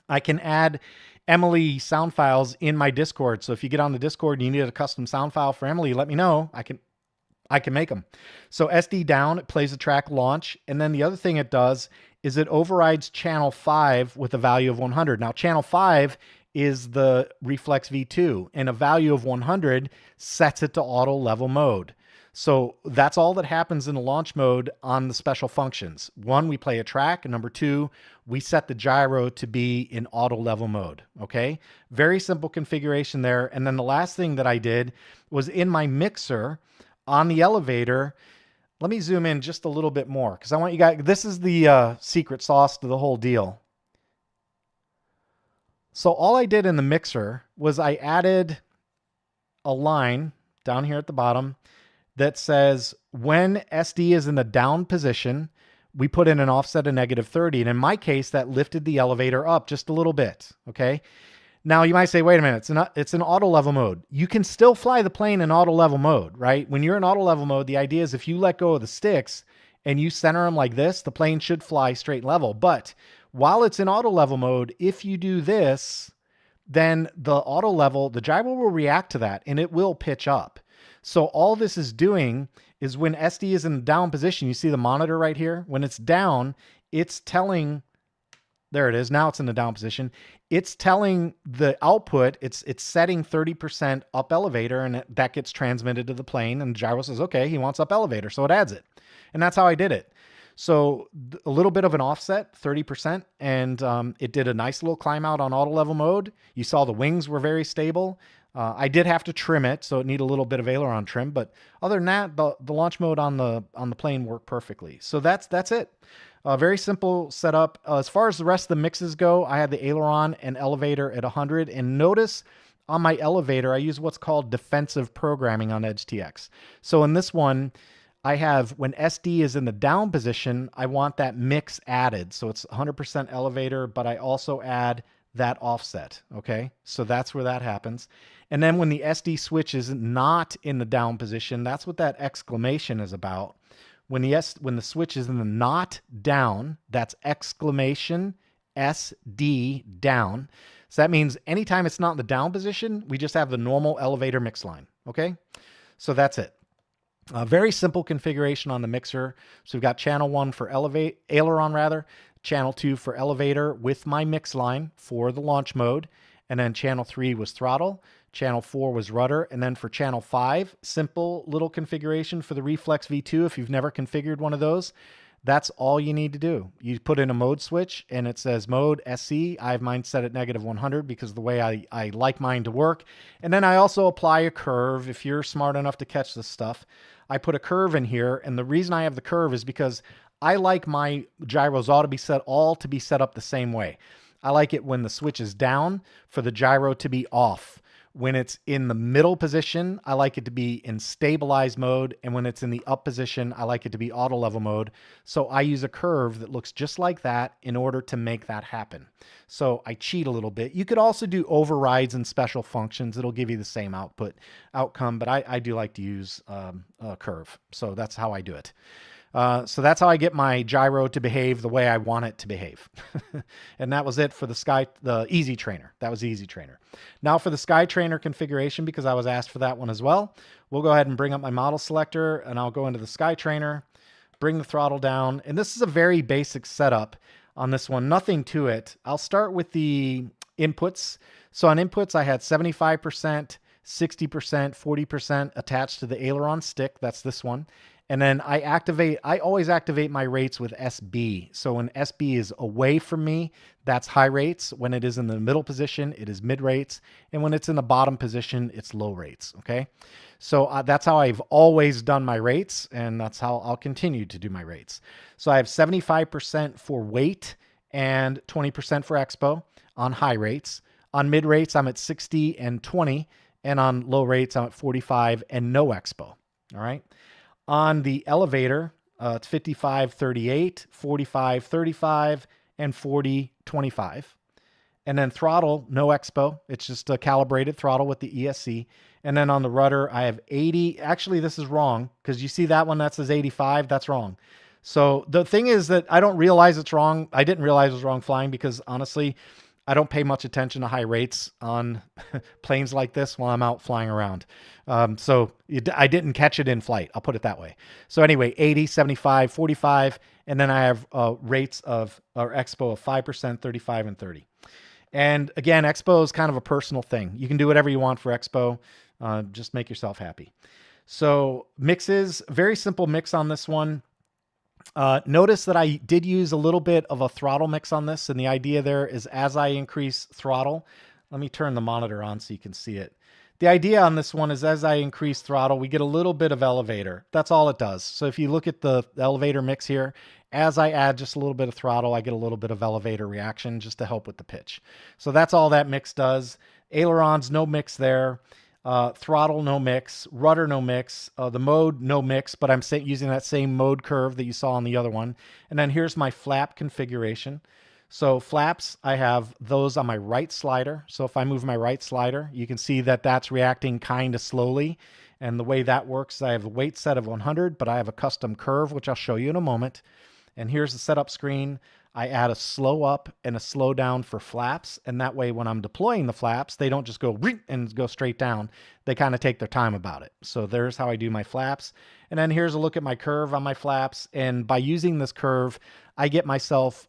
I can add Emily sound files in my Discord. So if you get on the Discord and you need a custom sound file for Emily, let me know. I can make them. So SD down, it plays the track launch. And then the other thing it does is it overrides channel 5 with a value of 100. Now channel 5 is the Reflex V2, and a value of 100 sets it to auto level mode. So that's all that happens in the launch mode on the special functions. One, we play a track, and number two, we set the gyro to be in auto level mode, okay? Very simple configuration there. And then the last thing that I did was in my mixer on the elevator. Let me zoom in just a little bit more because I want you guys, this is the secret sauce to the whole deal. So all I did in the mixer was I added a line down here at the bottom that says when SD is in the down position, we put in an offset of -30. And in my case, that lifted the elevator up just a little bit, okay? Now you might say, wait a minute, it's in auto level mode. You can still fly the plane in auto level mode, right? When you're in auto level mode, the idea is if you let go of the sticks and you center them like this, the plane should fly straight and level. But while it's in auto level mode, if you do this, then the auto level, the gyro will react to that and it will pitch up. So all this is doing is when SD is in the down position, you see the monitor right here? When it's down, it's telling, there it is, now it's in the down position. It's telling the output, it's setting 30% up elevator, and that gets transmitted to the plane, and the gyro says, okay, he wants up elevator, so it adds it. And that's how I did it. So a little bit of an offset, 30%, and it did a nice little climb out on auto level mode. You saw the wings were very stable. I did have to trim it, so it needed a little bit of aileron trim, but other than that, the launch mode on the plane worked perfectly. So that's it. Very simple setup. As far as the rest of the mixes go, I had the aileron and elevator at 100, and notice on my elevator, I use what's called defensive programming on Edge TX. So in this one, I have when SD is in the down position, I want that mix added. So it's 100% elevator, but I also add that offset, okay? So that's where that happens. And then when the SD switch is not in the down position, that's what that exclamation is about. When the switch is in the not down, that's exclamation SD down. So that means anytime it's not in the down position, we just have the normal elevator mix line, okay? So that's it. Very simple configuration on the mixer. So we've got channel 1 for aileron rather, channel 2 for elevator with my mix line for the launch mode, and then channel 3 was throttle, channel 4 was rudder, and then for channel 5, simple little configuration for the Reflex V2. If you've never configured one of those, that's all you need to do. You put in a mode switch and it says mode SC. I have mine set at -100 because of the way I like mine to work. And then I also apply a curve. If you're smart enough to catch this stuff, I put a curve in here. And the reason I have the curve is because I like my gyros all to be set up the same way. I like it when the switch is down for the gyro to be off. When it's in the middle position, I like it to be in stabilized mode. And when it's in the up position, I like it to be auto level mode. So I use a curve that looks just like that in order to make that happen. So I cheat a little bit. You could also do overrides and special functions. It'll give you the same outcome, but I do like to use a curve. So that's how I do it. So that's how I get my gyro to behave the way I want it to behave. And that was it for the Easy Trainer. That was the Easy Trainer. Now for the Sky Trainer configuration, because I was asked for that one as well, we'll go ahead and bring up my model selector, and I'll go into the Sky Trainer, bring the throttle down. And this is a very basic setup on this one, nothing to it. I'll start with the inputs. So on inputs, I had 75%, 60%, 40% attached to the aileron stick. That's this one. And then I always activate my rates with SB. So when SB is away from me, that's high rates. When it is in the middle position, it is mid rates. And when it's in the bottom position, it's low rates, okay? So that's how I've always done my rates, and that's how I'll continue to do my rates. So I have 75% for weight and 20% for expo on high rates. On mid rates, I'm at 60 and 20. And on low rates, I'm at 45 and no expo, all right? On the elevator, it's 55, 38, 45, 35, and 40, 25. And then throttle, no expo. It's just a calibrated throttle with the ESC. And then on the rudder, I have 80. Actually, this is wrong because you see that one that says 85. That's wrong. So the thing is that I don't realize it's wrong. I didn't realize it was wrong flying because honestly, I don't pay much attention to high rates on planes like this while I'm out flying around. I didn't catch it in flight. I'll put it that way. So anyway, 80, 75, 45. And then I have rates of, or expo of 5%, 35, and 30. And again, expo is kind of a personal thing. You can do whatever you want for expo. Just make yourself happy. So mixes, very simple mix on this one. Notice that I did use a little bit of a throttle mix on this. And the idea there is as I increase throttle, let me turn the monitor on so you can see it. The idea on this one is as I increase throttle, we get a little bit of elevator. That's all it does. So if you look at the elevator mix here, as I add just a little bit of throttle, I get a little bit of elevator reaction just to help with the pitch. So that's all that mix does. Ailerons, no mix there. Throttle, no mix. Rudder, no mix. The mode, no mix, but I'm using that same mode curve that you saw on the other one. And then here's my flap configuration. So flaps, I have those on my right slider. So if I move my right slider, you can see that that's reacting kind of slowly. And the way that works, I have a weight set of 100, but I have a custom curve, which I'll show you in a moment. And here's the setup screen. I add a slow up and a slow down for flaps. And that way, when I'm deploying the flaps, they don't just go and go straight down. They kind of take their time about it. So there's how I do my flaps. And then here's a look at my curve on my flaps. And by using this curve, I get myself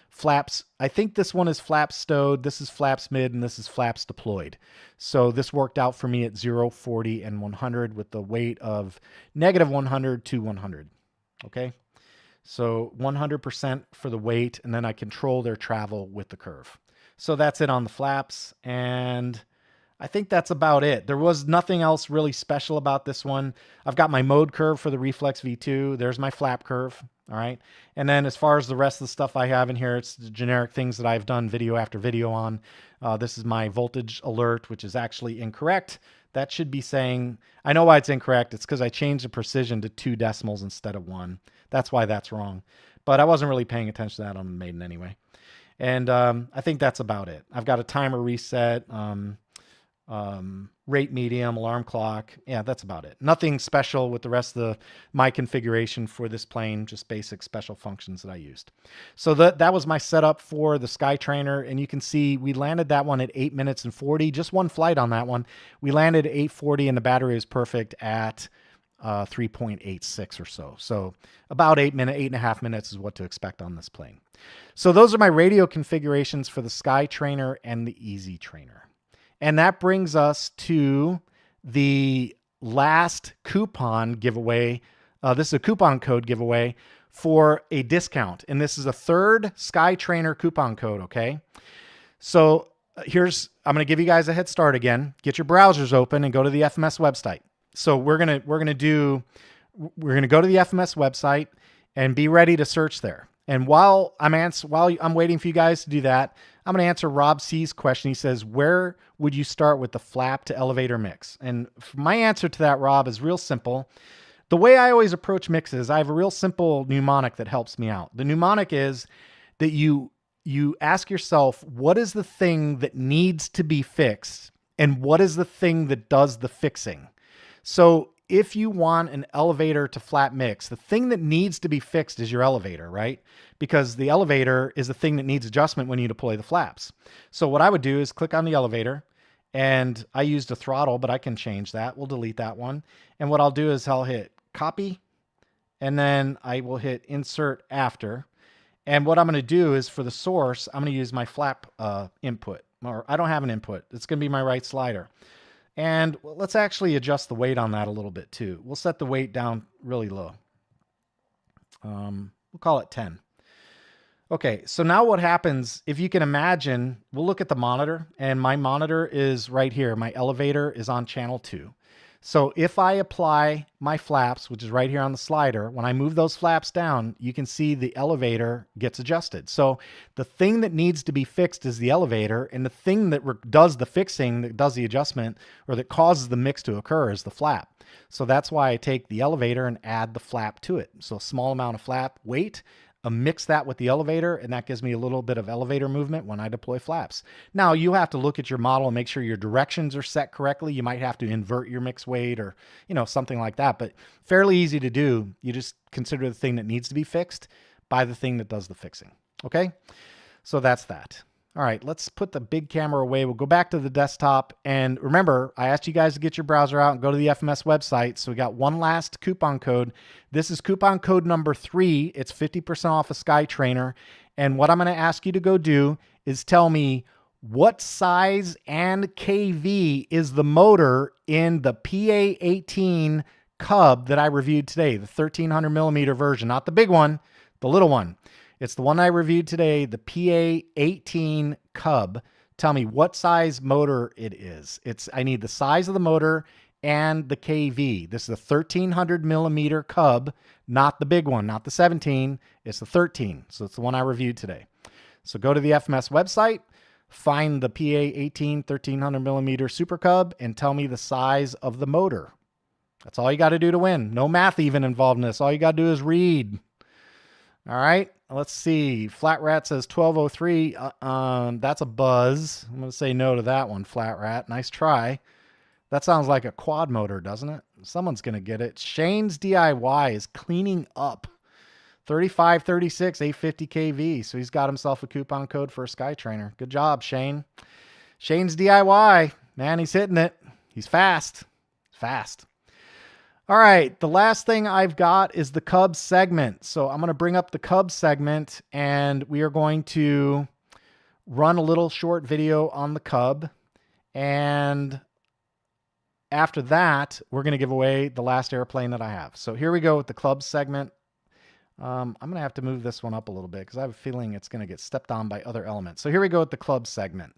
flaps. I think this one is flaps stowed. This is flaps mid, and this is flaps deployed. So this worked out for me at 0, 40, and 100 with the weight of -100 to 100. Okay. So 100% for the weight, and then I control their travel with the curve. So that's it on the flaps, and I think that's about it. There was nothing else really special about this one. I've got my mode curve for the Reflex V2. There's my flap curve, all right? And then as far as the rest of the stuff I have in here, it's the generic things that I've done video after video on. This is my voltage alert, which is actually incorrect. That should be saying, I know why it's incorrect. It's because I changed the precision to 2 decimals instead of 1. That's why that's wrong. But I wasn't really paying attention to that on the Maiden anyway. And I think that's about it. I've got a timer reset, rate medium, alarm clock. Yeah, that's about it. Nothing special with the rest of my configuration for this plane, just basic special functions that I used. So that was my setup for the Skytrainer. And you can see we landed that one at 8 minutes and 40, just one flight on that one. We landed at 8:40 and the battery was perfect at 3.86 or so. So about 8.5 minutes is what to expect on this plane. So those are my radio configurations for the Skytrainer and the Easy Trainer. And that brings us to the last coupon giveaway. This is a coupon code giveaway for a discount. And this is a third Skytrainer coupon code, okay? So I'm going to give you guys a head start again. Get your browsers open and go to the FMS website. So we're going to go to the FMS website and be ready to search there. And while I'm waiting for you guys to do that, I'm going to answer Rob C's question. He says, where would you start with the flap to elevator mix? And my answer to that, Rob, is real simple. The way I always approach mixes, I have a real simple mnemonic that helps me out. The mnemonic is that you ask yourself, what is the thing that needs to be fixed? And what is the thing that does the fixing? So if you want an elevator to flat mix, the thing that needs to be fixed is your elevator, right? Because the elevator is the thing that needs adjustment when you deploy the flaps. So what I would do is click on the elevator, and I used a throttle, but I can change that. We'll delete that one. And what I'll do is I'll hit copy, and then I will hit insert after. And what I'm going to do is for the source, I'm going to use my flap input, or I don't have an input. It's going to be my right slider. And let's actually adjust the weight on that a little bit too. We'll set the weight down really low. We'll call it 10. Okay, so now what happens, if you can imagine, we'll look at the monitor, and my monitor is right here. My elevator is on channel 2. So if I apply my flaps, which is right here on the slider, when I move those flaps down, you can see the elevator gets adjusted. So the thing that needs to be fixed is the elevator, and the thing that does the fixing, that does the adjustment, or that causes the mix to occur is the flap. So that's why I take the elevator and add the flap to it. So a small amount of flap weight, mix that with the elevator, and that gives me a little bit of elevator movement when I deploy flaps. Now, you have to look at your model and make sure your directions are set correctly. You might have to invert your mix weight or, something like that, but fairly easy to do. You just consider the thing that needs to be fixed by the thing that does the fixing. Okay? So that's that. All right, let's put the big camera away. We'll go back to the desktop. And remember, I asked you guys to get your browser out and go to the FMS website. So we got one last coupon code. This is coupon code number 3. It's 50% off a SkyTrainer. And what I'm going to ask you to go do is tell me what size and kV is the motor in the PA18 Cub that I reviewed today, the 1300 millimeter version, not the big one, the little one. It's the one I reviewed today, the PA18 Cub. Tell me what size motor it is. I need the size of the motor and the kV. This is the 1300 millimeter Cub, not the big one, not the 17. It's the 13. So it's the one I reviewed today. So go to the FMS website, find the PA18 1300 millimeter Super Cub, and tell me the size of the motor. That's all you got to do to win. No math even involved in this. All you got to do is read. All right. Let's see. Flat Rat says 1203. That's a buzz. I'm going to say no to that one, Flat Rat. Nice try. That sounds like a quad motor, doesn't it? Someone's going to get it. Shane's DIY is cleaning up. 3536, 850 kV. So he's got himself a coupon code for a SkyTrainer. Good job, Shane. Shane's DIY. Man, he's hitting it. He's fast. Fast. All right, the last thing I've got is the Cub segment. So I'm going to bring up the Cub segment, and we are going to run a little short video on the Cub. And after that, we're going to give away the last airplane that I have. So here we go with the Cub segment. I'm going to have to move this one up a little bit because I have a feeling it's going to get stepped on by other elements. So here we go with the Club segment.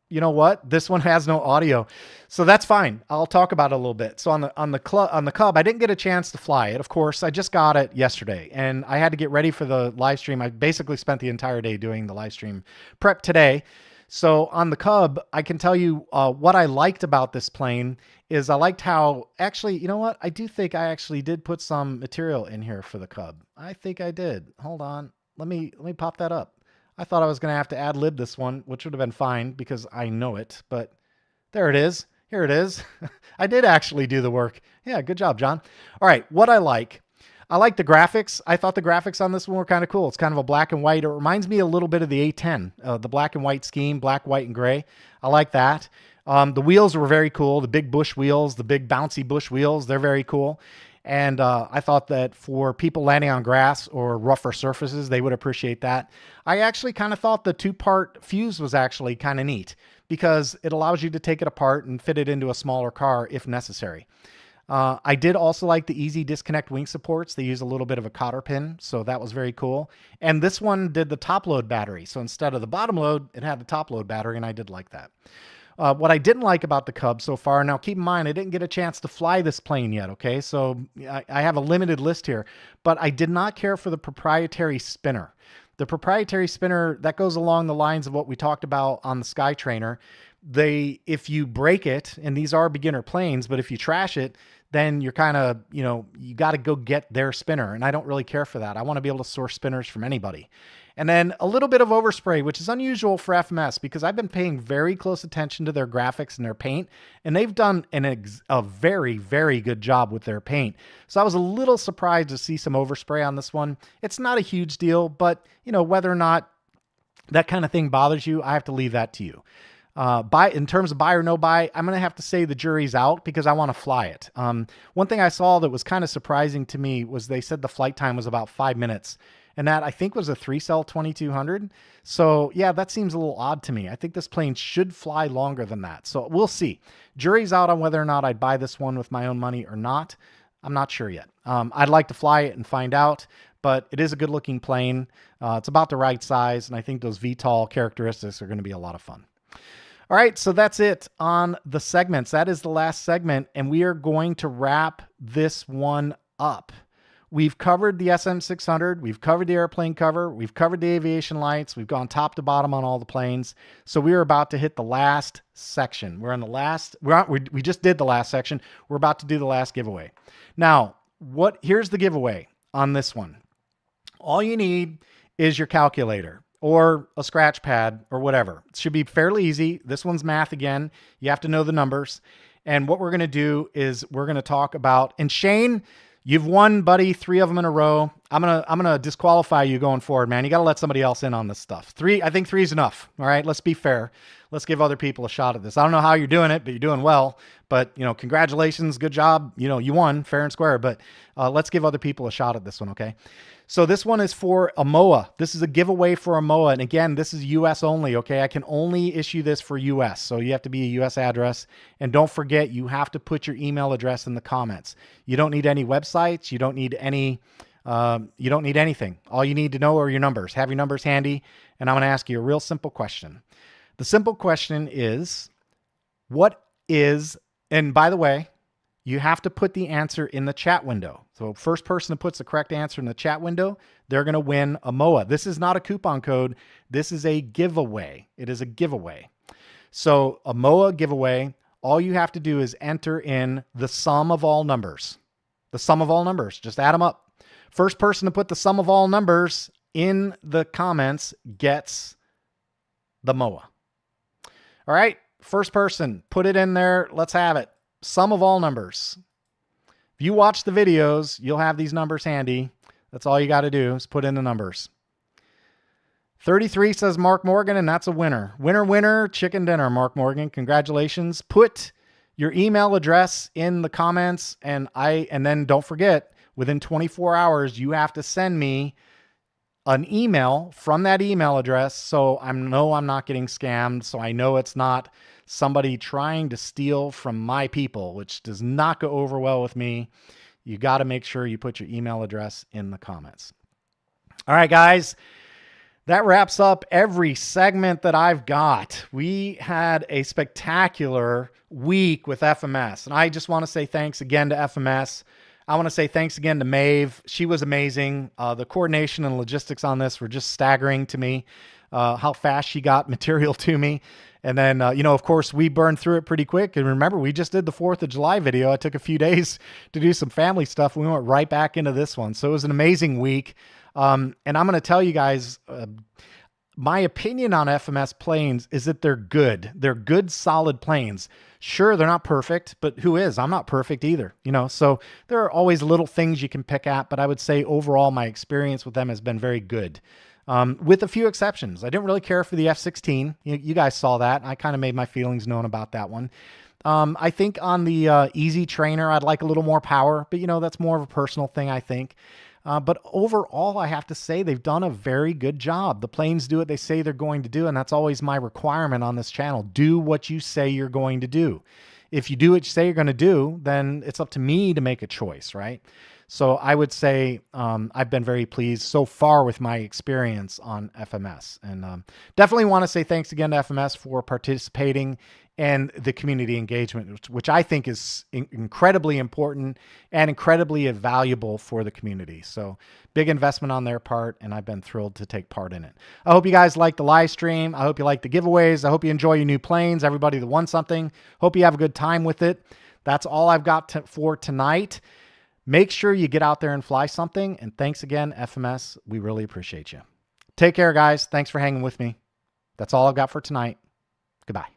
You know what? This one has no audio, so that's fine. I'll talk about it a little bit. So on the Cub, I didn't get a chance to fly it. Of course, I just got it yesterday, and I had to get ready for the live stream. I basically spent the entire day doing the live stream prep today. So on the Cub, I can tell you what I liked about this plane is I liked how, actually, you know what? I do think I actually did put some material in here for the Cub. I think I did. Hold on. Let me pop that up. I thought I was going to have to ad-lib this one, which would have been fine because I know it, but there it is. Here it is. I did actually do the work. Yeah, good job, John. All right, what I like the graphics. I thought the graphics on this one were kind of cool. It's kind of a black and white. It reminds me a little bit of the A10, the black and white scheme, black, white, and gray. I like that. The wheels were very cool. The big bush wheels, the big bouncy bush wheels, they're very cool. And I thought that for people landing on grass or rougher surfaces, they would appreciate that. I actually kind of thought the 2-part fuse was actually kind of neat because it allows you to take it apart and fit it into a smaller car if necessary. I did also like the easy disconnect wing supports. They use a little bit of a cotter pin, so that was very cool. And this one did the top load battery. So instead of the bottom load, it had the top load battery, and I did like that. What I didn't like about the Cub so far, now keep in mind, I didn't get a chance to fly this plane yet, okay? So I have a limited list here, but I did not care for the proprietary spinner. The proprietary spinner, that goes along the lines of what we talked about on the SkyTrainer. If you break it, and these are beginner planes, but if you trash it, then you're kind of, you got to go get their spinner. And I don't really care for that. I want to be able to source spinners from anybody. And then a little bit of overspray, which is unusual for FMS because I've been paying very close attention to their graphics and their paint, and they've done a very, very good job with their paint. So I was a little surprised to see some overspray on this one. It's not a huge deal, but whether or not that kind of thing bothers you, I have to leave that to you. In terms of buy or no buy, I'm going to have to say the jury's out because I want to fly it. One thing I saw that was kind of surprising to me was they said the flight time was about 5 minutes. And that I think was a 3-cell 2200. So yeah, that seems a little odd to me. I think this plane should fly longer than that. So we'll see. Jury's out on whether or not I'd buy this one with my own money or not. I'm not sure yet. I'd like to fly it and find out, but it is a good looking plane. It's about the right size. And I think those VTOL characteristics are going to be a lot of fun. All right, so that's it on the segments. That is the last segment. And we are going to wrap this one up. we've covered the SM600, we've covered the airplane cover, we've covered the aviation lights, we've gone top to bottom on all the planes. So we are about to hit the last section. We're on the last, we just did the last section. We're about to do the last giveaway. Now, here's the giveaway on this one. All you need is your calculator or a scratch pad or whatever. It should be fairly easy. This one's math again. You have to know the numbers. And what we're going to do is we're going to talk about, and Shane, you've won, buddy, 3 of them in a row. I'm gonna disqualify you going forward, man. You got to let somebody else in on this stuff. I think 3 is enough. All right, let's be fair. Let's give other people a shot at this. I don't know how you're doing it, but you're doing well. But congratulations, good job. You won fair and square. But let's give other people a shot at this one, okay? So this one is for a MOA. This is a giveaway for a MOA. And again, this is US only, okay? I can only issue this for US. So you have to be a US address. And don't forget, you have to put your email address in the comments. You don't need any websites. You don't need anything. All you need to know are your numbers. Have your numbers handy. And I'm going to ask you a real simple question. The simple question is, and by the way, you have to put the answer in the chat window. So first person that puts the correct answer in the chat window, they're going to win a MOA. This is not a coupon code. This is a giveaway. It is a giveaway. So a MOA giveaway, all you have to do is enter in the sum of all numbers. The sum of all numbers. Just add them up. First person to put the sum of all numbers in the comments gets the MOA. All right. First person, put it in there. Let's have it. Sum of all numbers. If you watch the videos, you'll have these numbers handy. That's all you got to do is put in the numbers. 33 says Mark Morgan, and that's a winner. Winner, winner, chicken dinner, Mark Morgan. Congratulations. Put your email address in the comments, and then don't forget, within 24 hours, you have to send me an email from that email address so I know I'm not getting scammed, so I know it's not somebody trying to steal from my people, which does not go over well with me. You got to make sure you put your email address in the comments. All right, guys, that wraps up every segment that I've got. We had a spectacular week with FMS, and I just want to say thanks again to FMS. I want to say thanks again to Maeve. She was amazing. The coordination and logistics on this were just staggering to me, how fast she got material to me. And then, of course, we burned through it pretty quick. And remember, we just did the 4th of July video. I took a few days to do some family stuff. We went right back into this one. So it was an amazing week. And I'm going to tell you guys, my opinion on FMS planes is that they're good. They're good, solid planes. Sure, they're not perfect, but who is? I'm not perfect either. So there are always little things you can pick at. But I would say overall, my experience with them has been very good. With a few exceptions. I didn't really care for the F-16. You guys saw that. I kind of made my feelings known about that one. I think on the Easy Trainer, I'd like a little more power, but that's more of a personal thing, I think. But overall, I have to say they've done a very good job. The planes do what they say they're going to do, and that's always my requirement on this channel. Do what you say you're going to do. If you do what you say you're going to do, then it's up to me to make a choice, right? So I would say I've been very pleased so far with my experience on FMS. And definitely want to say thanks again to FMS for participating and the community engagement, which I think is incredibly important and incredibly valuable for the community. So big investment on their part, and I've been thrilled to take part in it. I hope you guys like the live stream. I hope you like the giveaways. I hope you enjoy your new planes. Everybody that won something, hope you have a good time with it. That's all I've got for tonight. Make sure you get out there and fly something. And thanks again, FMS. We really appreciate you. Take care, guys. Thanks for hanging with me. That's all I've got for tonight. Goodbye.